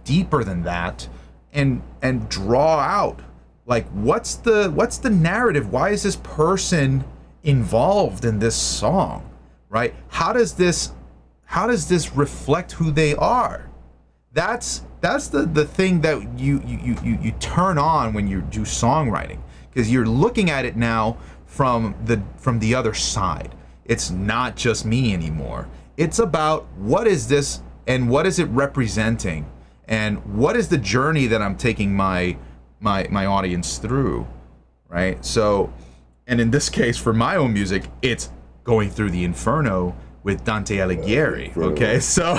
deeper than that, and draw out what's the narrative? Why is this person involved in this song, right? How does this reflect who they are? That's the thing that you turn on when you do songwriting, because you're looking at it now from the other side. It's not just me anymore. It's about, what is this and what is it representing, and what is the journey that I'm taking my audience through, right? So, and in this case, for my own music, it's going through the Inferno with Dante Alighieri. Okay, so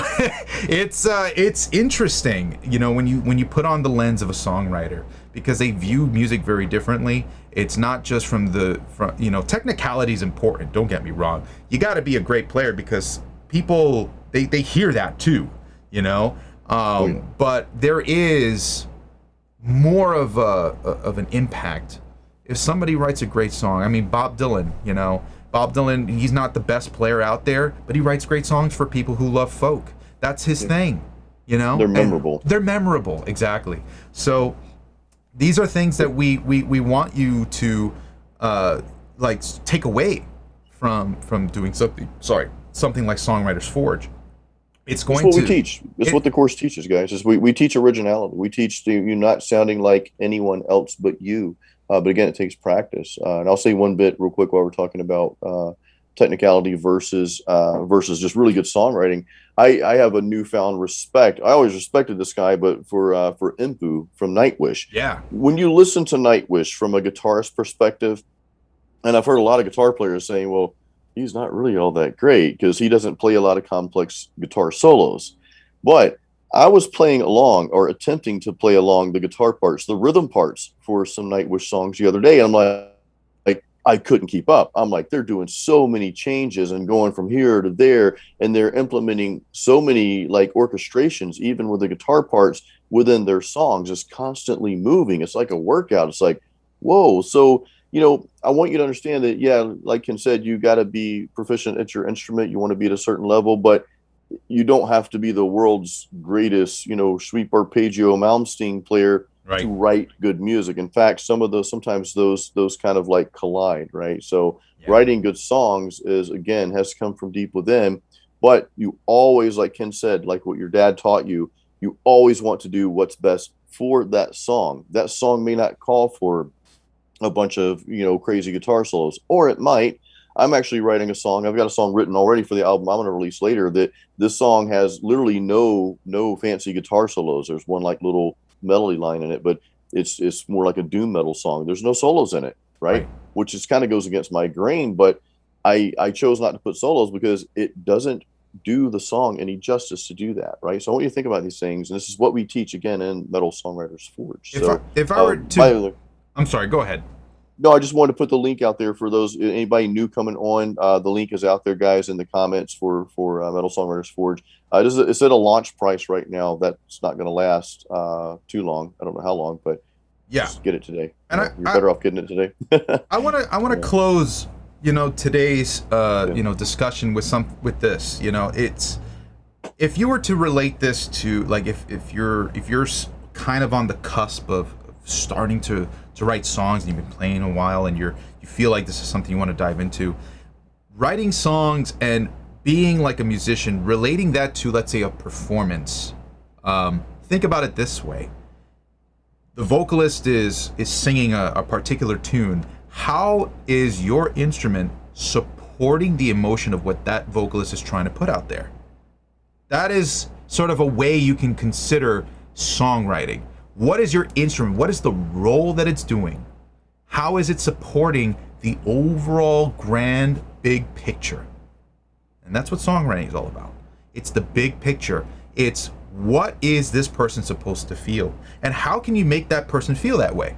it's interesting, when you put on the lens of a songwriter, because they view music very differently. It's not just from technicality is important. Don't get me wrong. You got to be a great player, because people they hear that too, But there is more of an impact if somebody writes a great song. I mean, Bob Dylan, Bob Dylan, he's not the best player out there, but he writes great songs for people who love folk. That's his thing, They're memorable. And they're memorable, exactly. So these are things that we want you to take away from doing something like Songwriters Forge. It's what we teach. It's what the course teaches, guys. Is we teach originality. We teach you not sounding like anyone else but you. But again, it takes practice. And I'll say one bit real quick while we're talking about technicality versus just really good songwriting. I have a newfound respect. I always respected this guy, but for Impu from Nightwish. Yeah. When you listen to Nightwish from a guitarist perspective, and I've heard a lot of guitar players saying, well, he's not really all that great because he doesn't play a lot of complex guitar solos. But I was playing along, or attempting to play along, the guitar parts, the rhythm parts for some Nightwish songs the other day. And I'm like, I couldn't keep up. I'm like, they're doing so many changes and going from here to there, and they're implementing so many orchestrations, even with the guitar parts within their songs, just constantly moving. It's like a workout. It's like, whoa. So, I want you to understand that, yeah, like Ken said, you got to be proficient at your instrument. You want to be at a certain level, but you don't have to be the world's greatest, sweet arpeggio Malmsteen player Right. to write good music. In fact, sometimes those kind of like collide, right? So Yeah. writing good songs is, again, has to come from deep within, but you always, like Ken said, like what your dad taught you, you always want to do what's best for that song. That song may not call for a bunch of, crazy guitar solos, or it might. I'm actually writing a song. I've got a song written already for the album I'm going to release later, that this song has literally no fancy guitar solos. There's one like little melody line in it, but it's more like a doom metal song. There's no solos in it, right? Right. Which is kind of goes against my grain, but I chose not to put solos because it doesn't do the song any justice to do that, right? So I want you to think about these things, and this is what we teach again in Metal Songwriters Forge. If I were to, I'm sorry, go ahead. No, I just wanted to put the link out there for those anybody new coming on. The link is out there, guys, in the comments for Metal Songwriters Forge. It's at a launch price right now. That's not going to last too long. I don't know how long, but yeah, just get it today. And you're better off getting it today. I want to close, today's discussion with this. It's, if you were to relate this to, like, if you're kind of on the cusp of starting to write songs, and you've been playing a while, and you feel like this is something you want to dive into, writing songs and being like a musician, relating that to, let's say, a performance. Think about it this way: the vocalist is singing a particular tune. How is your instrument supporting the emotion of what that vocalist is trying to put out there? That is sort of a way you can consider songwriting. What is your instrument? What is the role that it's doing? How is it supporting the overall grand big picture? And that's what songwriting is all about. It's the big picture. It's, what is this person supposed to feel? And how can you make that person feel that way,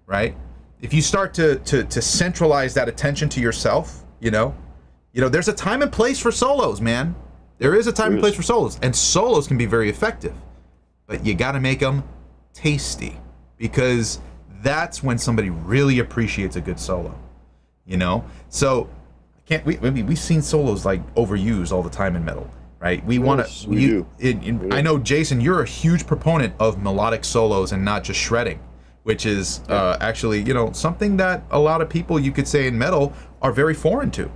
right? If you start to centralize that attention to yourself, there's a time and place for solos, man. There is a time and place for solos, and solos can be very effective, but you got to make them tasty, because that's when somebody really appreciates a good solo. So we've seen solos like overused all the time in metal, right? I know, Jason, you're a huge proponent of melodic solos and not just shredding, which is actually something that a lot of people, you could say, in metal are very foreign to.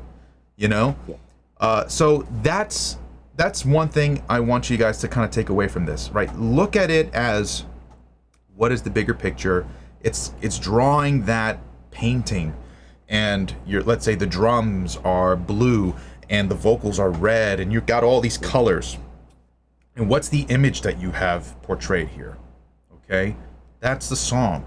So that's one thing I want you guys to kind of take away from this, right? Look at it as, what is the bigger picture? It's drawing that painting, and let's say the drums are blue and the vocals are red, and you've got all these colors. And what's the image that you have portrayed here? Okay, that's the song.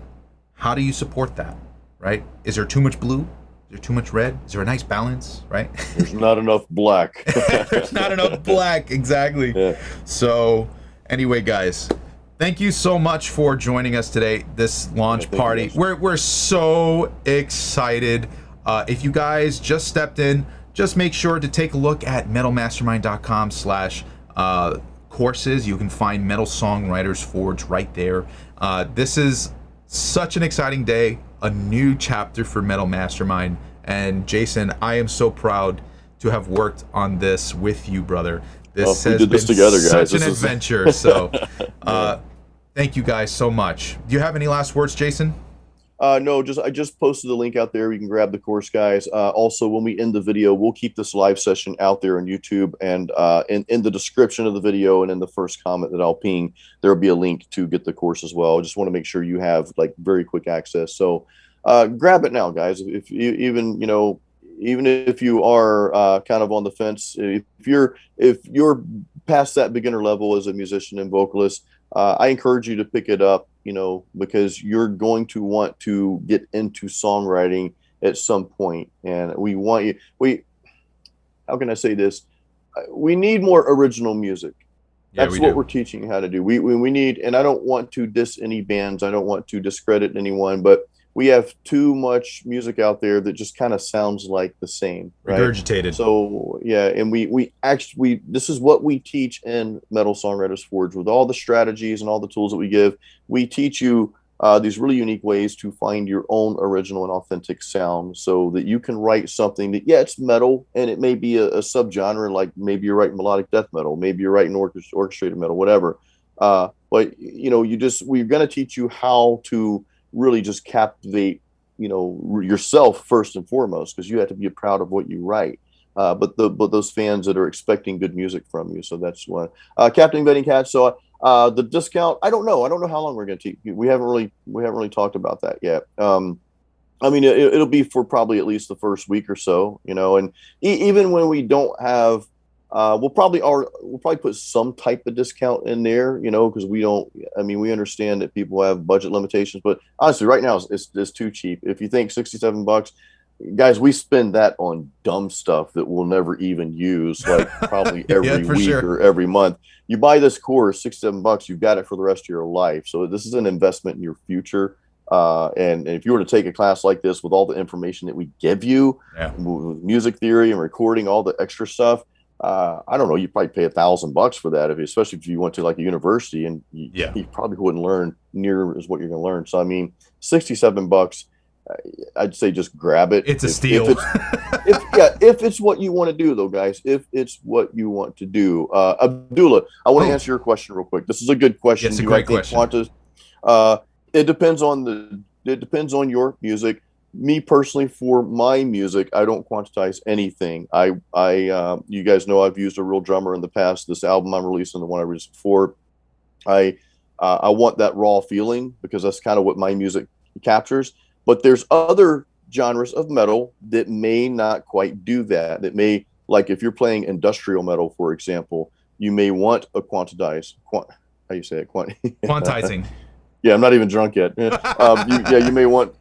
How do you support that, right? Is there too much blue? Is there too much red? Is there a nice balance, right? There's not enough black. There's not enough black, exactly. Yeah. So anyway, guys, thank you so much for joining us today, this launch party. We're so excited. If you guys just stepped in, just make sure to take a look at metalmastermind.com/courses. You can find Metal Songwriters Forge right there. This is such an exciting day, a new chapter for Metal Mastermind. And Jason, I am so proud to have worked on this with you, brother. This has been together, guys. Such an adventure. So thank you guys so much. Do you have any last words, Jason? No, I just posted the link out there. You can grab the course, guys. Also, when we end the video, we'll keep this live session out there on YouTube, and in the description of the video and in the first comment that I'll ping, there will be a link to get the course as well. I just want to make sure you have like very quick access. So grab it now, guys. If you even if you are kind of on the fence, if you're past that beginner level as a musician and vocalist, I encourage you to pick it up, because you're going to want to get into songwriting at some point. And how can I say this? We need more original music. That's what we're teaching you how to do. We need, and I don't want to diss any bands. I don't want to discredit anyone, but we have too much music out there that just kind of sounds like the same, right? Regurgitated. So yeah, and we actually this is what we teach in Metal Songwriters Forge, with all the strategies and all the tools that we give. We teach you these really unique ways to find your own original and authentic sound, so that you can write something that, it's metal, and it may be a subgenre, like maybe you're writing melodic death metal, maybe you're writing orchestrated metal, whatever. But we're going to teach you how to really just captivate, yourself first and foremost, because you have to be proud of what you write. But those fans that are expecting good music from you. So that's one. Captain Betting Cat. So the discount, I don't know. I don't know how long we're going to take. We haven't really talked about that yet. I mean, it'll be for probably at least the first week or so, and even when we don't have, we'll probably put some type of discount in there, because we understand that people have budget limitations, but honestly, right now it's too cheap. If you think $67, guys, we spend that on dumb stuff that we'll never even use, like probably every week or every month. You buy this course, $67, you've got it for the rest of your life. So this is an investment in your future. And if you were to take a class like this with all the information that we give you, with music theory and recording, all the extra stuff, I don't know, you'd probably pay $1,000 for that, especially if you went to like a university, and you probably wouldn't learn near as what you're going to learn. So I mean, $67. I'd say just grab it. It's a steal. If it's what you want to do, though, guys. If it's what you want to do, Abdullah, I want to answer your question real quick. This is a good question. It's a great question. It depends on your music. Me personally, for my music, I don't quantize anything. You guys know I've used a real drummer in the past. This album I'm releasing, the one I released before, I want that raw feeling, because that's kind of what my music captures. But there's other genres of metal that may not quite do that. That may, like if you're playing industrial metal, for example, you may want a quantizing. Yeah, I'm not even drunk yet. You may want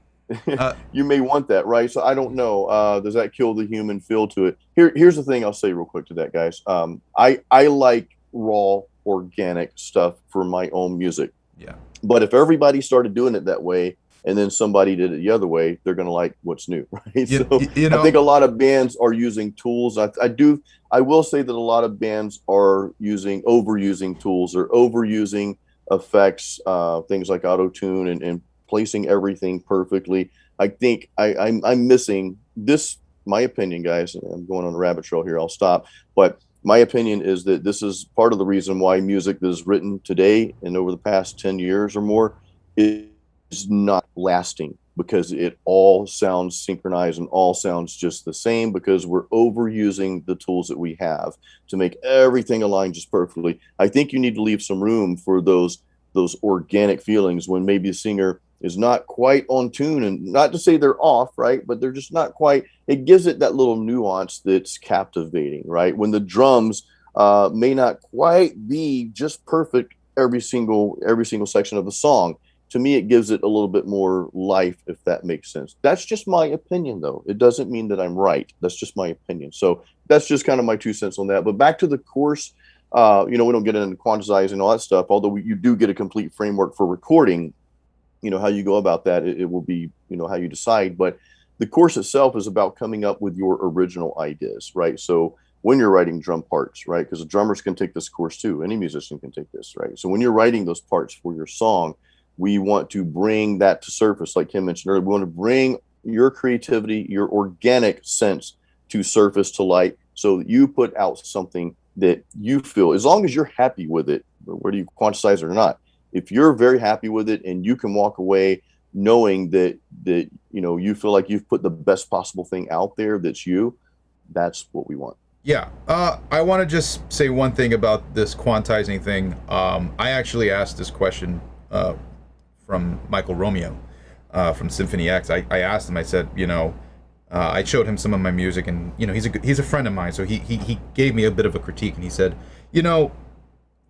you may want that, right? So I don't know. Does that kill the human feel to it? Here's the thing I'll say real quick to that, guys. I like raw, organic stuff for my own music. Yeah. But if everybody started doing it that way, and then somebody did it the other way, they're going to like what's new, right? I think a lot of bands are using tools. I will say that a lot of bands are overusing tools, or overusing effects, things like auto-tune, and placing everything perfectly. I think I'm missing this, my opinion, guys, and I'm going on a rabbit trail here, I'll stop. But my opinion is that this is part of the reason why music that is written today and over the past 10 years or more is not lasting, because it all sounds synchronized and all sounds just the same, because we're overusing the tools that we have to make everything align just perfectly. I think you need to leave some room for those organic feelings when maybe the singer is not quite on tune, and not to say they're off, right? But they're just not quite. It gives it that little nuance that's captivating, right? When the drums may not quite be just perfect every single section of the song. To me, it gives it a little bit more life, if that makes sense. That's just my opinion, though. It doesn't mean that I'm right. That's just my opinion. So that's just kind of my 2 cents on that. But back to the course, we don't get into quantizing and all that stuff, although you do get a complete framework for recording. How you go about that, it will be, how you decide. But the course itself is about coming up with your original ideas, right? So when you're writing drum parts, right? Because the drummers can take this course too. Any musician can take this, right? So when you're writing those parts for your song, we want to bring that to surface, like Kim mentioned earlier. We want to bring your creativity, your organic sense to surface, to light, so that you put out something that you feel, as long as you're happy with it, whether you quantize it or not. If you're very happy with it and you can walk away knowing that you feel like you've put the best possible thing out there, that's what we want. Yeah. I want to just say one thing about this quantizing thing. I actually asked this question from Michael Romeo from Symphony X. I asked him, I said, I showed him some of my music, and he's a friend of mine, so he gave me a bit of a critique, and he said,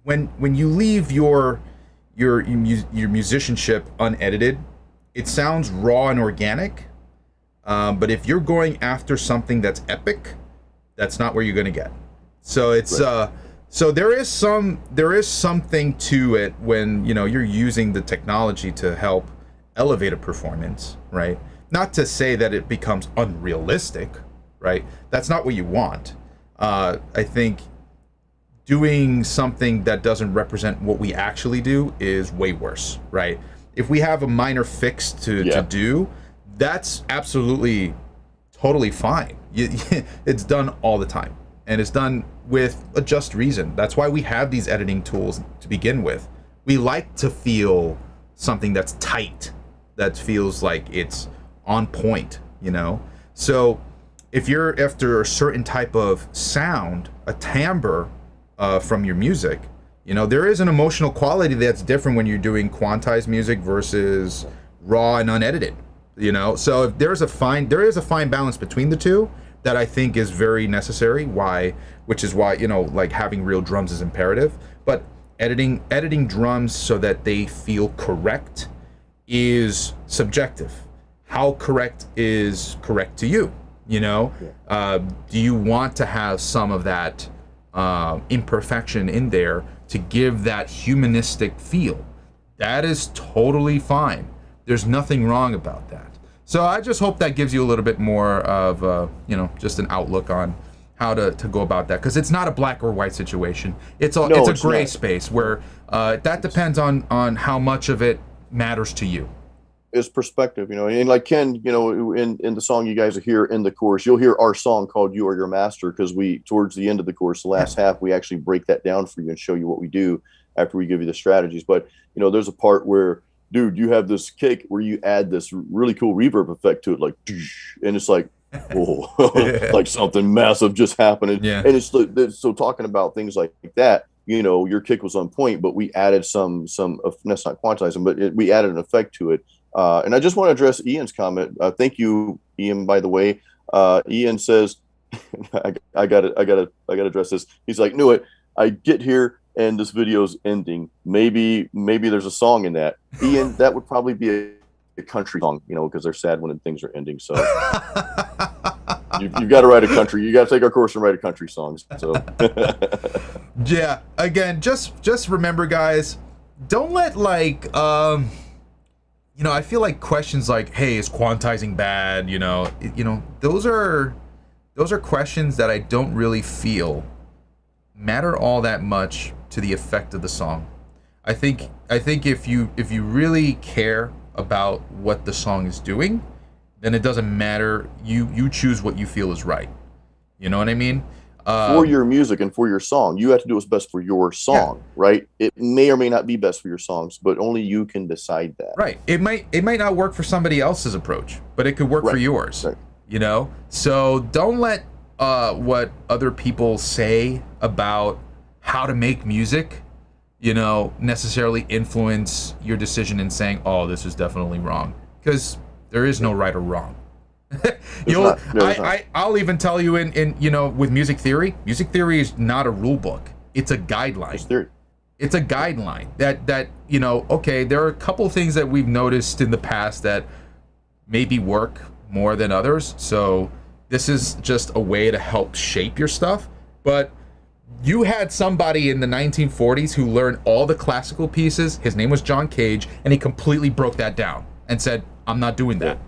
when you leave your musicianship unedited, it sounds raw and organic, but if you're going after something that's epic, that's not where you're going to get. So it's right. So there is something to it when you're using the technology to help elevate a performance, right? Not to say that it becomes unrealistic, right? That's not what you want. I think doing something that doesn't represent what we actually do is way worse, right? If we have a minor fix to do, that's absolutely totally fine. It's done all the time, and it's done with a just reason. That's why we have these editing tools to begin with. We like to feel something that's tight, that feels like it's on point, you know? So if you're after a certain type of sound, a timbre from your music, you know, there is an emotional quality that's different when you're doing quantized music versus raw and unedited, you know? So if there is a fine balance between the two that I think is very necessary, which is why, you know, like having real drums is imperative, but editing drums so that they feel correct is subjective. How correct is correct to you, you know? Do you want to have some of that imperfection in there to give that humanistic feel? That is totally fine. There's nothing wrong about that. So I just hope that gives you a little bit more of, you know, just an outlook on how to go about that, because it's not a black or white situation. It's a gray space where that depends on how much of it matters to you. It's perspective, you know, and like Ken, you know, in the song you guys hear in the chorus, you'll hear our song called "You Are Your Master," because we, towards the end of the chorus, the last half, we actually break that down for you and show you what we do after we give you the strategies. But you know, there's a part where, dude, you have this kick where you add this really cool reverb effect to it, like, and it's like, whoa, like something massive just happened. Yeah. And it's so talking about things like that, you know, your kick was on point, but we added some that's not quantizing, but we added an effect to it. And I just want to address Ian's comment. Thank you, Ian, by the way. Ian says, I gotta address this. He's like, knew it. I get here and this video's ending. Maybe there's a song in that. Ian, that would probably be a country song, you know, because they're sad when things are ending. So you've got to write a country. You got to take our course and write a country songs. So yeah. Again, just remember, guys, don't let like you know, I feel like questions like, "Hey, is quantizing bad?" You know, those are questions that I don't really feel matter all that much to the effect of the song. I think if you really care about what the song is doing, then it doesn't matter. You choose what you feel is right. You know what I mean? For your music and for your song, you have to do what's best for your song, right? It may or may not be best for your songs, but only you can decide that. Right. It might not work for somebody else's approach, but it could work for yours. Right. You know? So don't let what other people say about how to make music, you know, necessarily influence your decision in saying, "Oh, this is definitely wrong," because there is no right or wrong. I'll even tell you in you know, with music theory is not a rule book. It's a guideline. It's a guideline that you know, okay, there are a couple things that we've noticed in the past that maybe work more than others. So this is just a way to help shape your stuff. But you had somebody in the 1940s who learned all the classical pieces. His name was John Cage, and he completely broke that down and said, "I'm not doing that."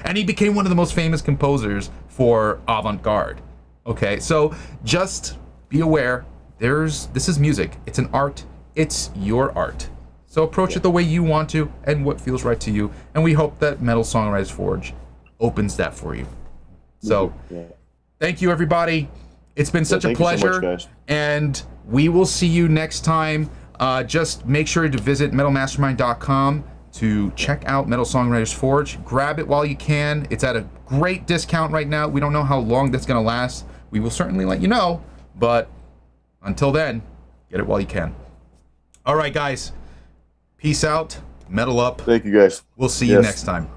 And he became one of the most famous composers for avant-garde. Okay, so just be aware, this is music. It's an art. It's your art. So approach it the way you want to and what feels right to you. And we hope that Metal Songwriters Forge opens that for you. So thank you, everybody. It's been such a pleasure. So much, and we will see you next time. Just make sure to visit metalmastermind.com to check out Metal Songwriters Forge. Grab it while you can. It's at a great discount right now. We don't know how long that's going to last. We will certainly let you know, but until then, get it while you can. All right, guys. Peace out. Metal up. Thank you, guys. We'll see you next time.